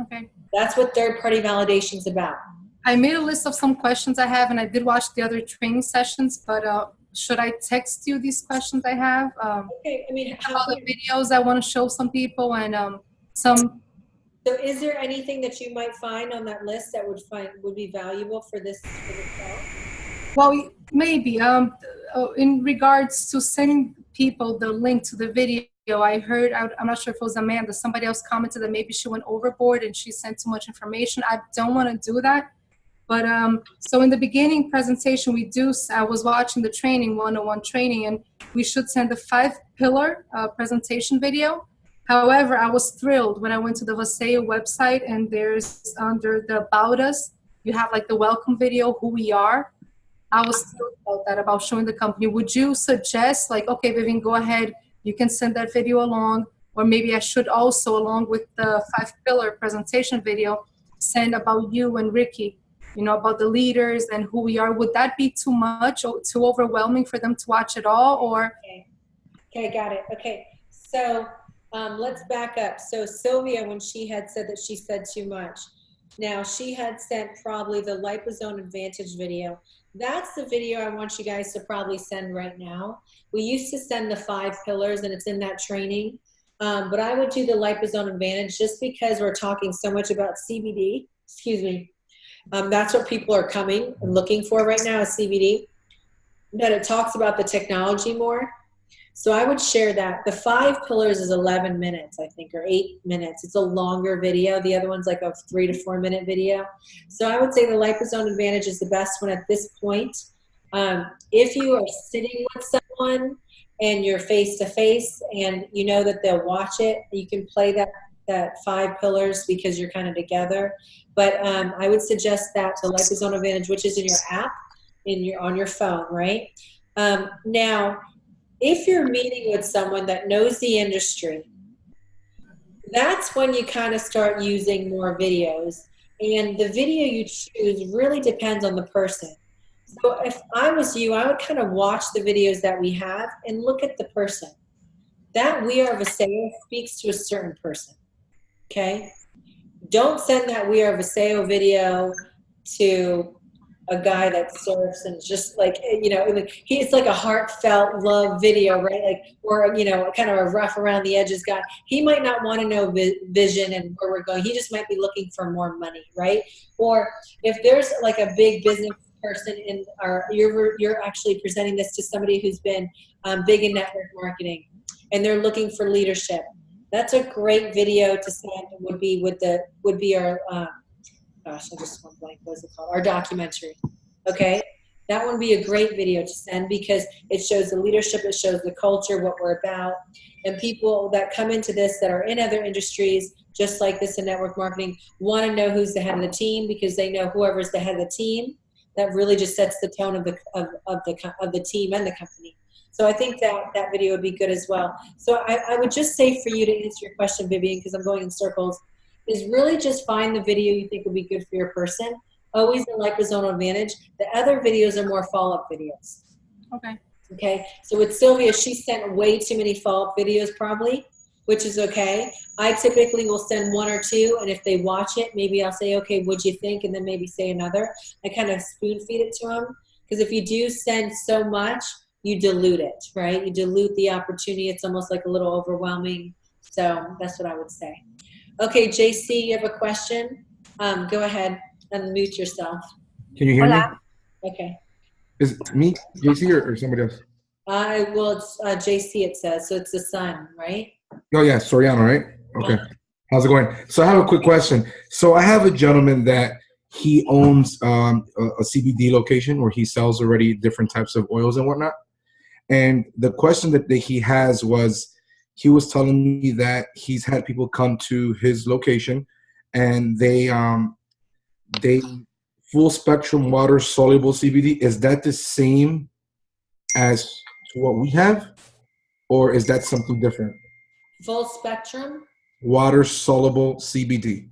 Okay. That's what third-party validation is about. I made a list of some questions I have, and I did watch the other training sessions, but should I text you these questions I have? Okay, I mean, all the videos I want to show some people, and some. So is there anything that you might find on that list that would be valuable for this call? Well, maybe. In regards to sending people the link to the video, I heard, I'm not sure if it was Amanda, somebody else commented that maybe she went overboard and she sent too much information. I don't want to do that. But so in the beginning presentation, I was watching the training, 101 training, and we should send the 5-pillar presentation video. However, I was thrilled when I went to the Vaseo website, and there's under the About Us, you have like the welcome video, who we are. I was thrilled about that, about showing the company. Would you suggest, like, okay, Vivian, go ahead, you can send that video along, or maybe I should also, along with the 5-pillar presentation video, send about you and Ricky, you know, about the leaders and who we are? Would that be too much or too overwhelming for them to watch it all, or? Okay, got it. Okay, so let's back up. So Sylvia, when she had said that she said too much, now she had sent probably the liposome advantage video. That's the video I want you guys to probably send right now. We used to send the 5 pillars, and it's in that training. But I would do the liposome advantage just because we're talking so much about CBD. Excuse me. That's what people are coming and looking for right now, is CBD. That it talks about the technology more. So I would share that. The 5 pillars is 11 minutes, I think, or 8 minutes. It's a longer video. The other one's like a 3 to 4 minute video. So I would say the liposome advantage is the best one at this point. If you are sitting with someone and you're face to face and you know that they'll watch it, you can play that 5 pillars because you're kind of together. But I would suggest that the liposome advantage, which is in your app, on your phone, right? Now, if you're meeting with someone that knows the industry, that's when you kind of start using more videos. And the video you choose really depends on the person. So if I was you, I would kind of watch the videos that we have and look at the person. That We Are Vaseo speaks to a certain person, okay? Don't send that We Are Vaseo video to a guy that surfs and just like, you know, it's like a heartfelt love video, right? Like, or, you know, kind of a rough around the edges guy. He might not want to know vision and where we're going. He just might be looking for more money, right? Or if there's like a big business person you're actually presenting this to somebody who's been big in network marketing and they're looking for leadership. That's a great video to send. Would be our gosh, I just went blank. What is it called? Our documentary. Okay, that would be a great video to send because it shows the leadership, it shows the culture, what we're about, and people that come into this that are in other industries, just like this in network marketing, want to know who's the head of the team because they know whoever's the head of the team, that really just sets the tone of the team and the company. So I think that video would be good as well. So I would just say for you to answer your question, Vivian, because I'm going in circles, is really just find the video you think would be good for your person. Always the liposomal advantage. The other videos are more follow-up videos. Okay. Okay, so with Sylvia, she sent way too many follow-up videos probably, which is okay. I typically will send one or two, and if they watch it, maybe I'll say, okay, what'd you think? And then maybe say another. I kind of spoon feed it to them, because if you do send so much, you dilute it, right? You dilute the opportunity. It's almost like a little overwhelming. So that's what I would say. Okay, JC, you have a question? Go ahead, unmute yourself. Can you hear me? Okay. Is it me, JC, or somebody else? Well, it's JC, it says. So it's the son, right? Oh, yeah, Soriano, right? Okay. How's it going? So I have a quick question. So I have a gentleman that he owns a CBD location where he sells already different types of oils and whatnot. And the question that he has was, he was telling me that he's had people come to his location and they full spectrum water soluble CBD. Is that the same as to what we have, or is that something different? Full spectrum? Water soluble CBD.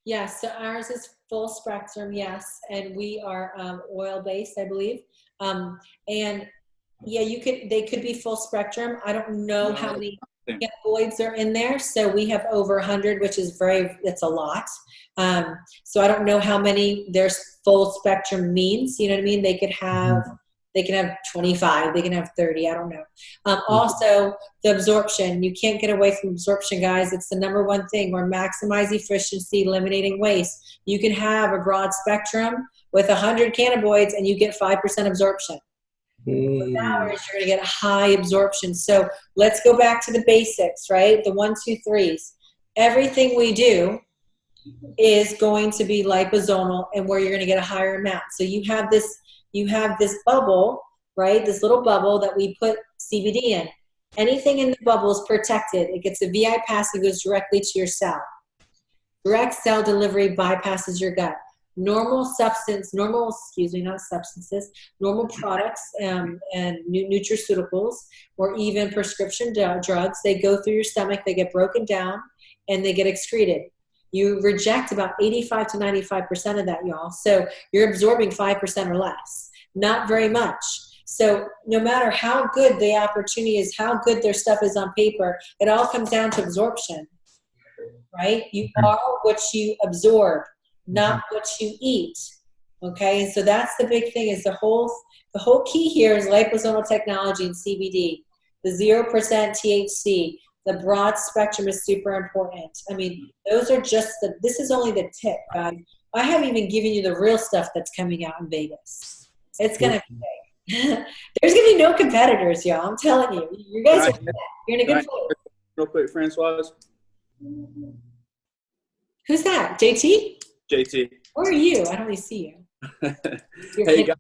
Yes, so ours is full spectrum, yes, and we are oil based, I believe. And yeah, they could be full spectrum. I don't know how many cannabinoids are in there. So we have over 100, which is it's a lot. So I don't know how many their full spectrum means. You know what I mean? They could have 25, they can have 30, I don't know. Also, the absorption. You can't get away from absorption, guys. It's the number one thing. We're maximizing efficiency, eliminating waste. You can have a broad spectrum with 100 cannabinoids and you get 5% absorption. With ours, you're going to get a high absorption. So let's go back to the basics, right? The 1, 2, 3s. Everything we do is going to be liposomal, and where you're going to get a higher amount. So you have this bubble, right? This little bubble that we put CBD in. Anything in the bubble is protected. It gets a VI pass and goes directly to your cell. Direct cell delivery bypasses your gut. Normal products and nutraceuticals or even prescription drugs, they go through your stomach, they get broken down, and they get excreted. You reject about 85 to 95% of that, y'all. So you're absorbing 5% or less. Not very much. So no matter how good the opportunity is, how good their stuff is on paper, it all comes down to absorption, right? You are what you absorb, not what you eat. Okay, and so that's the big thing. Is the whole key here is liposomal technology and CBD, the 0% THC. The broad spectrum is super important. I mean, those are just this is only the tip, guys. I haven't even given you the real stuff that's coming out in Vegas. It's going to be big. There's going to be no competitors, y'all. I'm telling you. You guys are you're in a good place. Real quick, Francoise. Who's that? JT? JT. Where are you? I don't really see you. Hey, guys.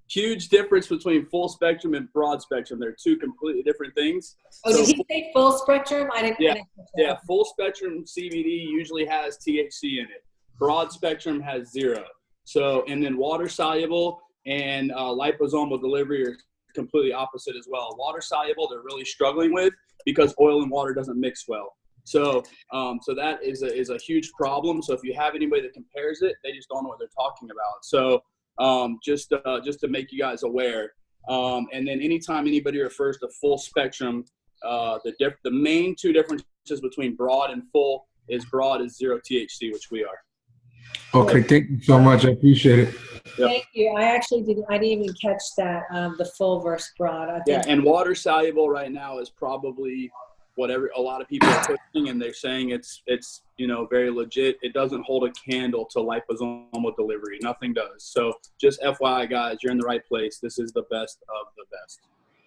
Huge difference between full spectrum and broad spectrum. They're two completely different things. Oh, did he say full spectrum? I didn't Yeah. Full spectrum CBD usually has THC in it. Broad spectrum has 0. So, and then water soluble and liposomal delivery are completely opposite as well. Water soluble, they're really struggling with because oil and water doesn't mix well. So, so that is a huge problem. So if you have anybody that compares it, they just don't know what they're talking about. So, just to make you guys aware. And then anytime anybody refers to full spectrum, the main two differences between broad and full is broad is 0 THC, which we are. Okay, thank you so much. I appreciate it. Thank you. I didn't even catch that, the full versus broad. Yeah, and water soluble right now is probably whatever a lot of people are pushing, and they're saying it's very legit. It doesn't hold a candle to liposomal delivery. Nothing does. So just FYI, guys, you're in the right place. This is the best of the best.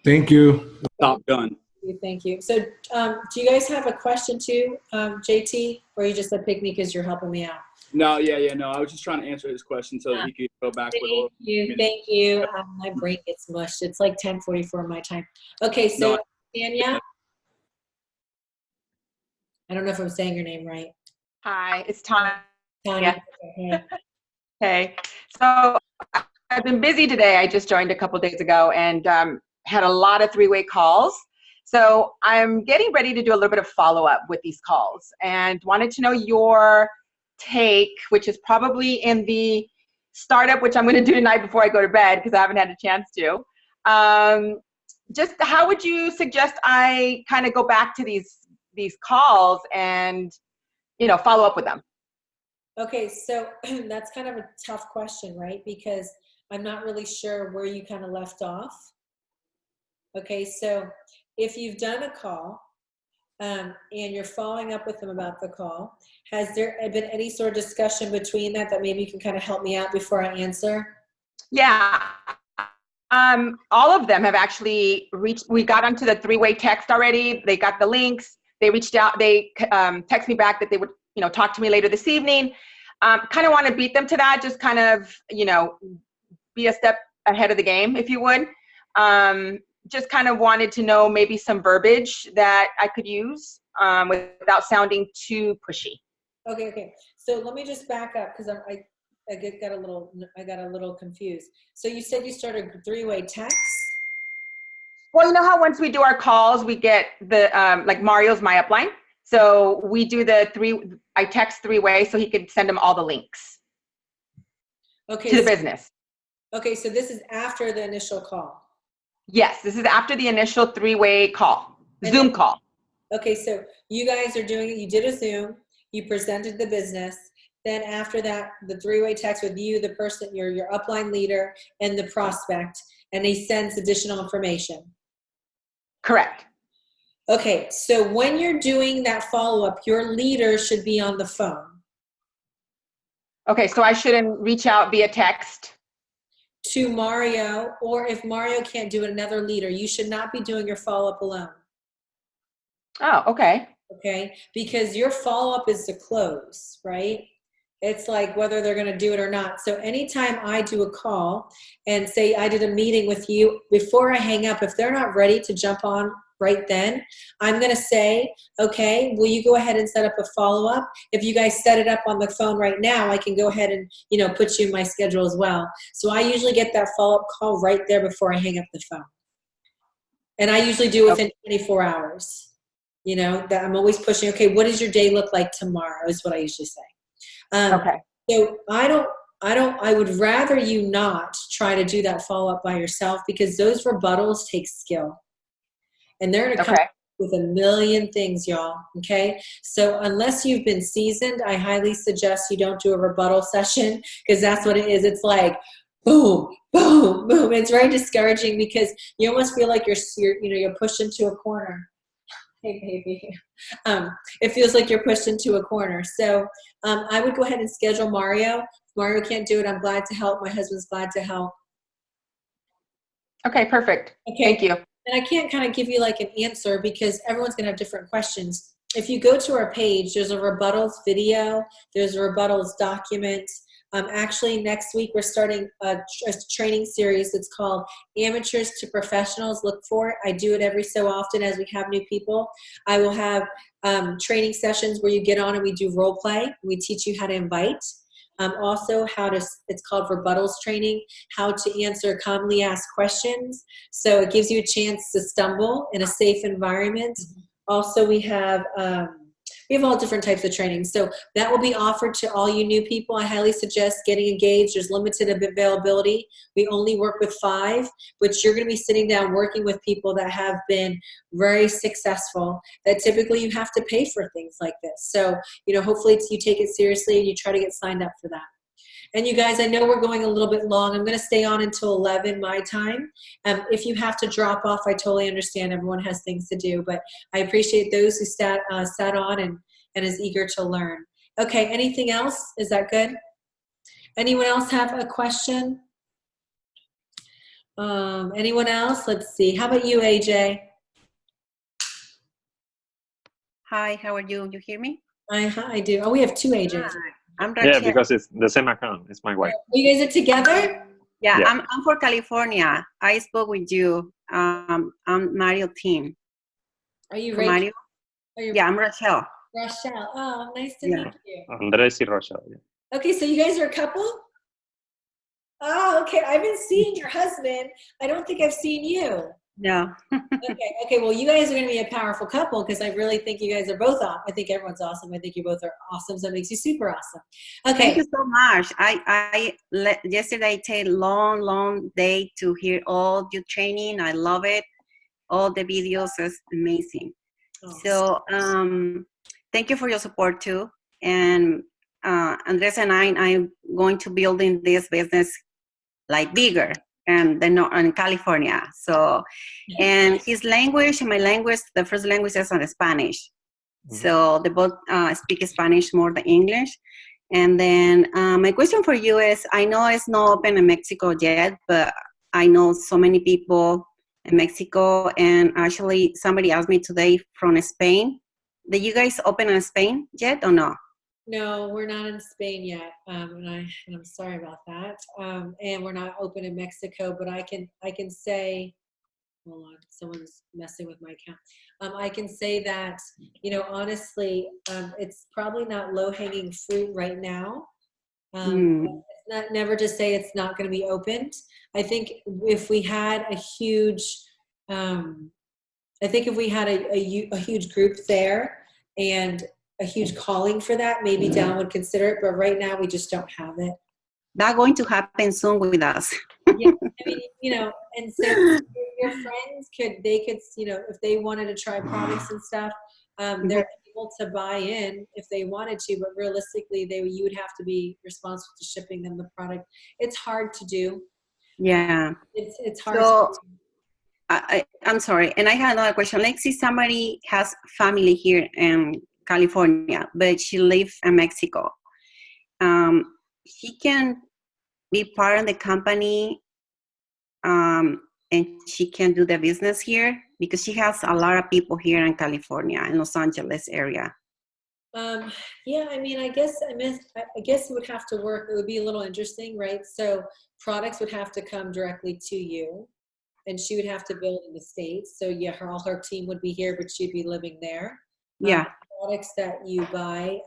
Thank you. Top gun. Thank you. So do you guys have a question too, JT, or you just said pick me because you're helping me out? No, no. I was just trying to answer his question so that he could go back with Thank you. My brain gets mushed. It's like 10:44 my time. Okay, so Tanya. I don't know if I'm saying your name right. Hi, it's Tanya. Tanya. Okay. So I I've been busy today. I just joined a couple days ago and had a lot of three-way calls. So I'm getting ready to do a little bit of follow-up with these calls and wanted to know your take, which is probably in the startup, which I'm going to do tonight before I go to bed because I haven't had a chance to. Just how would you suggest I kind of go back to these calls and, follow up with them? Okay, so that's kind of a tough question, right? Because I'm not really sure where you kind of left off. Okay, so if you've done a call and you're following up with them about the call, has there been any sort of discussion between that maybe you can kind of help me out before I answer? Yeah. All of them have actually reached, we got onto the three-way text already. They got the links. They reached out. They text me back that they would, talk to me later this evening. Kind of want to beat them to that, just kind of, be a step ahead of the game, if you would. Just kind of wanted to know maybe some verbiage that I could use without sounding too pushy. Okay. So let me just back up because I got a little confused. So you said you started three-way text? Well, you know how once we do our calls, we get the, like Mario's my upline. So we do I text three-way so he could send them all the links to the business. Okay, so this is after the initial call. Yes, this is after the initial three-way call, Zoom call. Okay, so you guys are doing it. You did a Zoom. You presented the business. Then after that, the three-way text with you, the person, your upline leader, and the prospect, and he sends additional information. Correct. Okay, so when you're doing that follow-up, your leader should be on the phone. Okay, so I shouldn't reach out via text to Mario, or if Mario can't do it, another leader. You should not be doing your follow-up alone. Oh, okay. Okay, because your follow-up is to close, right? It's like whether they're going to do it or not. So anytime I do a call and say I did a meeting with you, before I hang up, if they're not ready to jump on right then, I'm going to say, okay, will you go ahead and set up a follow-up? If you guys set it up on the phone right now, I can go ahead and, put you in my schedule as well. So I usually get that follow-up call right there before I hang up the phone. And I usually do within 24 hours. That I'm always pushing, okay, what does your day look like tomorrow is what I usually say. Okay. So I would rather you not try to do that follow-up by yourself because those rebuttals take skill. And they're going to come with a million things, y'all. Okay. So unless you've been seasoned, I highly suggest you don't do a rebuttal session because that's what it is. It's like, boom, boom, boom. It's very discouraging because you almost feel like you're pushed into a corner. Hey, baby. It feels like you're pushed into a corner. So I would go ahead and schedule Mario. If Mario can't do it, I'm glad to help. My husband's glad to help. Okay, perfect. Okay. Thank you. And I can't kind of give you like an answer because everyone's going to have different questions. If you go to our page, there's a rebuttals video. There's a rebuttals document. Actually, next week, we're starting a training series. It's called Amateurs to Professionals. Look for it. I do it every so often as we have new people. I will have training sessions where you get on and we do role play. We teach you how to invite. Also it's called rebuttals training, how to answer commonly asked questions. So it gives you a chance to stumble in a safe environment. Also, we have all different types of training. So that will be offered to all you new people. I highly suggest getting engaged. There's limited availability. We only work with 5, but you're going to be sitting down working with people that have been very successful, that typically you have to pay for things like this. So, hopefully you take it seriously and you try to get signed up for that. And you guys, I know we're going a little bit long. I'm going to stay on until 11 my time. If you have to drop off, I totally understand. Everyone has things to do, but I appreciate those who sat on and is eager to learn. Okay, anything else? Is that good? Anyone else have a question? Anyone else? Let's see. How about you, AJ? Hi, how are you? You hear me? I do. Oh, we have 2 AJs. Hi. I'm Rachel. Yeah, because it's the same account. It's my wife. You guys are together? Yeah. I'm for California. I spoke with you. I'm Mario team. Are you Rachel? Mario? I'm Rachel. Rochelle. Oh, nice to meet you. Andres y Rochelle. Yeah. Okay, so you guys are a couple? Oh, okay. I've been seeing your husband. I don't think I've seen you. No. Okay. Well, you guys are going to be a powerful couple because I really think you guys are both awesome. I think everyone's awesome. I think you both are awesome. So it makes you super awesome. Thank Okay. you so much. Yesterday I take long day to hear all your training. I love it. All the videos is amazing. Oh. So thank you for your support too. And Andres and I'm going to building this business like bigger and then in California. So, and his language and my language, the first language is Spanish. So they both speak Spanish more than English. And then my question for you is, I know it's not open in Mexico yet, but I know so many people in Mexico, and actually somebody asked me today from Spain. Did you guys open in Spain yet or no? No, we're not in Spain yet, and I'm sorry about that. And we're not open in Mexico, but I can say, hold on, someone's messing with my account. I can say that, honestly, it's probably not low-hanging fruit right now. It's not never to say it's not going to be opened. I think if we had a huge, a huge group there and a huge calling for that, maybe Down would consider it, but right now we just don't have it. That's going to happen soon with us. Yeah, I mean, and so your friends could, if they wanted to try products and stuff, they're able to buy in if they wanted to, but realistically, you would have to be responsible to shipping them the product. It's hard to do. Yeah. It's hard. So, I'm sorry, and I had another question. Let's say somebody has family here in California, but she lives in Mexico. She can be part of the company, and she can do the business here because she has a lot of people here in California, in Los Angeles area. Yeah, I mean, I guess it would have to work. It would be a little interesting, right? So products would have to come directly to you, and she would have to build in the States. So yeah, all her team would be here, but she'd be living there. Yeah. Products that you buy,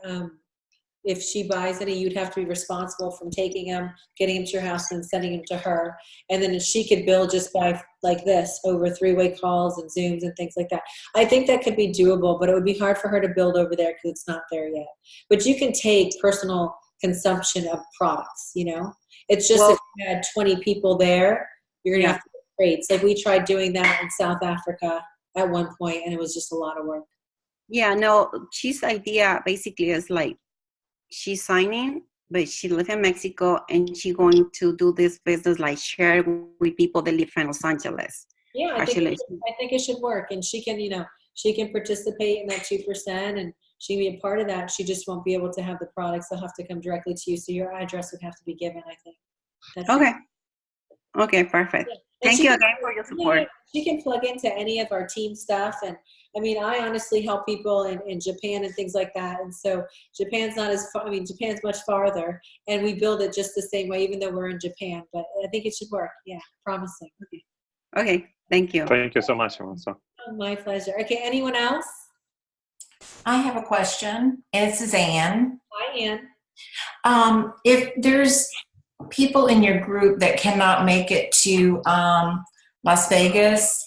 if she buys any, you'd have to be responsible from taking them, getting them to your house, and sending them to her. And then she could build just by like this over 3-way calls and Zooms and things like that. I think that could be doable, but it would be hard for her to build over there because it's not there yet. But you can take personal consumption of products, It's just if you had 20 people there, you're going to have to get crates. Like we tried doing that in South Africa at one point, and it was just a lot of work. Yeah, no, she's idea basically is like, she's signing, but she lives in Mexico, and she's going to do this business, like share with people that live in Los Angeles. Yeah, I think it should work, and she can participate in that 2%, and she can be a part of that. She just won't be able to have the products; they'll have to come directly to you. So your address would have to be given. I think. That's okay. It. Okay, perfect. Yeah. Thank you again for your support. Yeah, she can plug into any of our team stuff, and I mean, I honestly help people in Japan and things like that. And so Japan's not as far, Japan's much farther, and we build it just the same way, even though we're in Japan. But I think it should work. Yeah, promising. Okay, thank you. Thank you so much, Alonso. Oh, my pleasure. Okay, anyone else? I have a question. This is Anne. Hi, Anne. If there's people in your group that cannot make it to Las Vegas,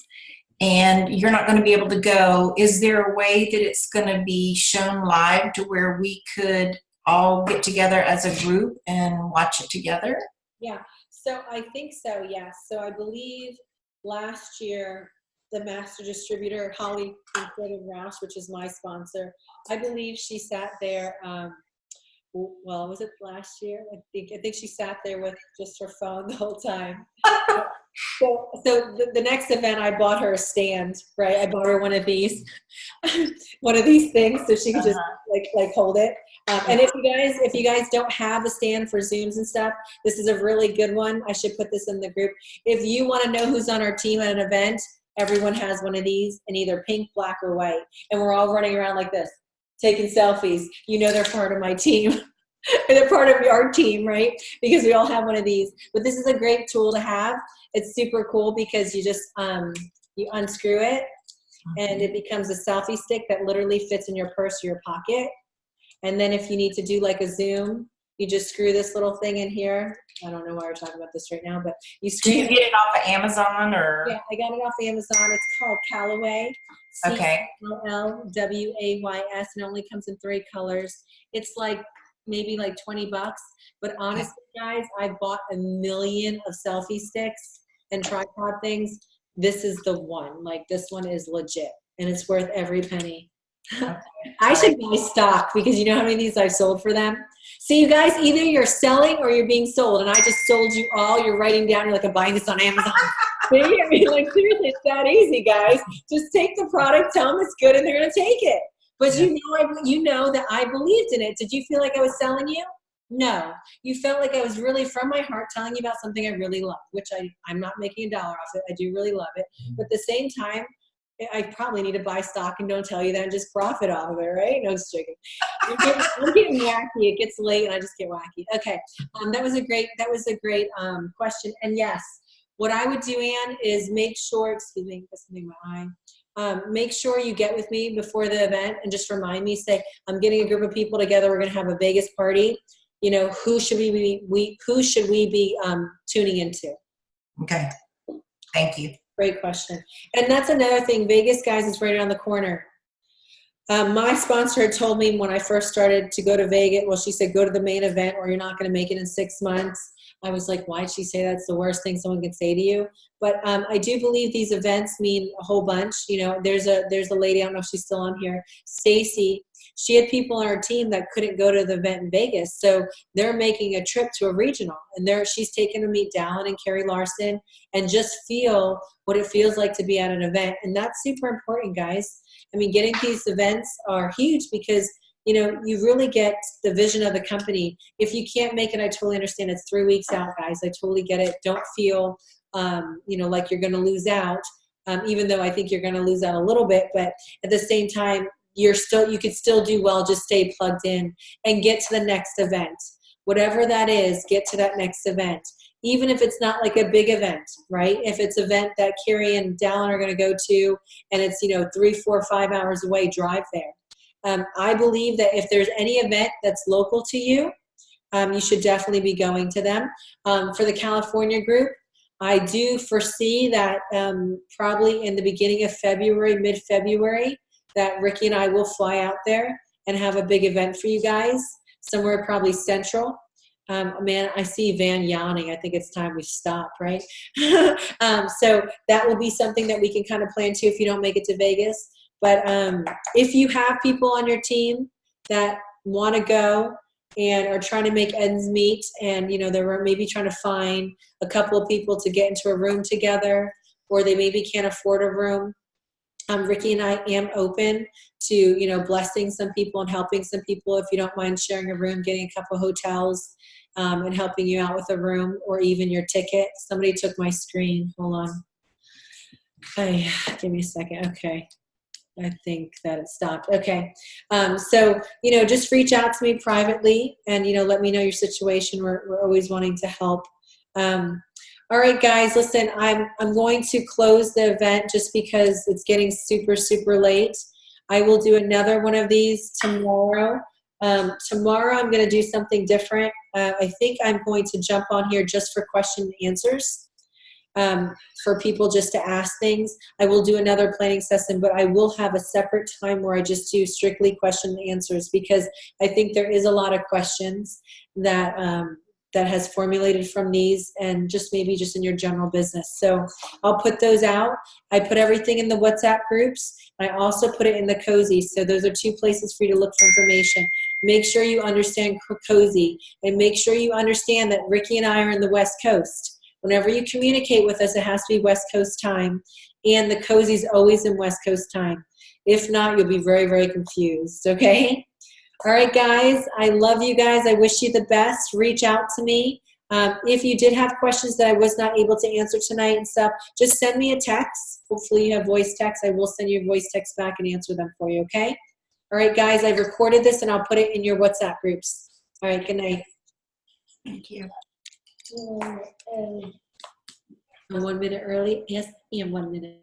and you're not going to be able to go, is there a way that it's going to be shown live to where we could all get together as a group and watch it together? Yeah, so I think so, yes. So I believe last year, the master distributor, Holly Roush, which is my sponsor, I believe she sat there, well, was it last year? I think she sat there with just her phone the whole time. So the next event, I bought her a stand, right? I bought her one of these things, so she could just like hold it. And if you guys don't have a stand for Zooms and stuff, this is a really good one. I should put this in the group. If you want to know who's on our team at an event, everyone has one of these in either pink, black, or white, and we're all running around like this, taking selfies. They're part of my team. They're part of our team, right? Because we all have one of these. But this is a great tool to have. It's super cool because you just you unscrew it, and it becomes a selfie stick that literally fits in your purse or your pocket. And then if you need to do like a Zoom, You just screw this little thing in here. I don't know why we're talking about this right now, but you screw Do you get it off of Amazon or? Yeah, I got it off Amazon. It's called Callaway. Okay. CLLWAYS, and it only comes in 3 colors. It's like maybe like $20, but honestly, guys, I bought a million of selfie sticks and tripod things. This is the one. Like, this one is legit, and it's worth every penny. I should buy stock because you know how many of these I've sold for them. So you guys, either you're selling or you're being sold, and I just sold you all. You're writing down, you're like, I'm buying this on Amazon. See? I mean, like, seriously, it's that easy, guys. Just take the product, tell them it's good, and they're gonna take it. But you know that I believed in it. Did you feel like I was selling you? No. You felt like I was really from my heart telling you about something I really love, which I'm not making $1 off it. I do really love it. But at the same time, I probably need to buy stock and don't tell you that and just profit off of it, right? No, just joking. I'm getting wacky. It gets late and I just get wacky. Okay, that was a great question. And yes, what I would do, Ann, is make sure. Excuse me, that's something in my eye. Make sure you get with me before the event and just remind me. Say, I'm getting a group of people together. We're going to have a Vegas party. You know, who should we be tuning into? Okay. Thank you. Great question. And that's another thing. Vegas, guys, is right around the corner. My sponsor had told me when I first started to go to Vegas, well, she said, go to the main event or you're not going to make it in 6 months. I was like, why'd she say that's the worst thing someone can say to you? But I do believe these events mean a whole bunch. You know, there's a lady, I don't know if she's still on here, Stacy. She had people on her team that couldn't go to the event in Vegas. So they're making a trip to a regional. And she's taken to meet Dallin and Carrie Larson and just feel what it feels like to be at an event. And that's super important, guys. I mean, getting these events are huge because, you know, you really get the vision of the company. If you can't make it, I totally understand. It's 3 weeks out, guys. I totally get it. Don't feel, you know, like you're going to lose out, even though I think you're going to lose out a little bit. But at the same time, you could still do well. Just stay plugged in and get to the next event. Whatever that is, get to that next event. Even if it's not like a big event, right? If it's an event that Carrie and Dallin are going to go to and it's, you know, 3, 4, 5 hours away, drive there. I believe that if there's any event that's local to you, you should definitely be going to them. For the California group, I do foresee that probably in the beginning of February, mid-February, that Ricky and I will fly out there and have a big event for you guys, somewhere probably central. Man, I see Van yawning. I think it's time we stop, right? So that will be something that we can kind of plan to if you don't make it to Vegas. But if you have people on your team that want to go and are trying to make ends meet and, you know, they're maybe trying to find a couple of people to get into a room together or they maybe can't afford a room, Ricky and I am open to, you know, blessing some people and helping some people. If you don't mind sharing a room, getting a couple of hotels and helping you out with a room or even your ticket. Somebody took my screen. Hold on. Hey, give me a second. Okay. I think that it stopped. Okay. So, you know, just reach out to me privately and, you know, let me know your situation. We're always wanting to help. All right, guys, listen, I'm going to close the event just because it's getting super, super late. I will do another one of these tomorrow. Tomorrow I'm going to do something different. I think I'm going to jump on here just for question and answers. For people just to ask things. I will do another planning session, but I will have a separate time where I just do strictly question and answers because I think there is a lot of questions that that has formulated from these and just maybe just in your general business. So I'll put those out. I put everything in the WhatsApp groups. I also put it in the Cozy. So those are 2 places for you to look for information. Make sure you understand Cozy and make sure you understand that Ricky and I are in the West Coast. Whenever you communicate with us, it has to be West Coast time, and the Cozy is always in West Coast time. If not, you'll be very, very confused, okay? All right, guys, I love you guys. I wish you the best. Reach out to me. If you did have questions that I was not able to answer tonight and stuff, just send me a text. Hopefully you have voice text. I will send you a voice text back and answer them for you, okay? All right, guys, I've recorded this, and I'll put it in your WhatsApp groups. All right, good night. Thank you. 1 minute early? Yes, and 1 minute.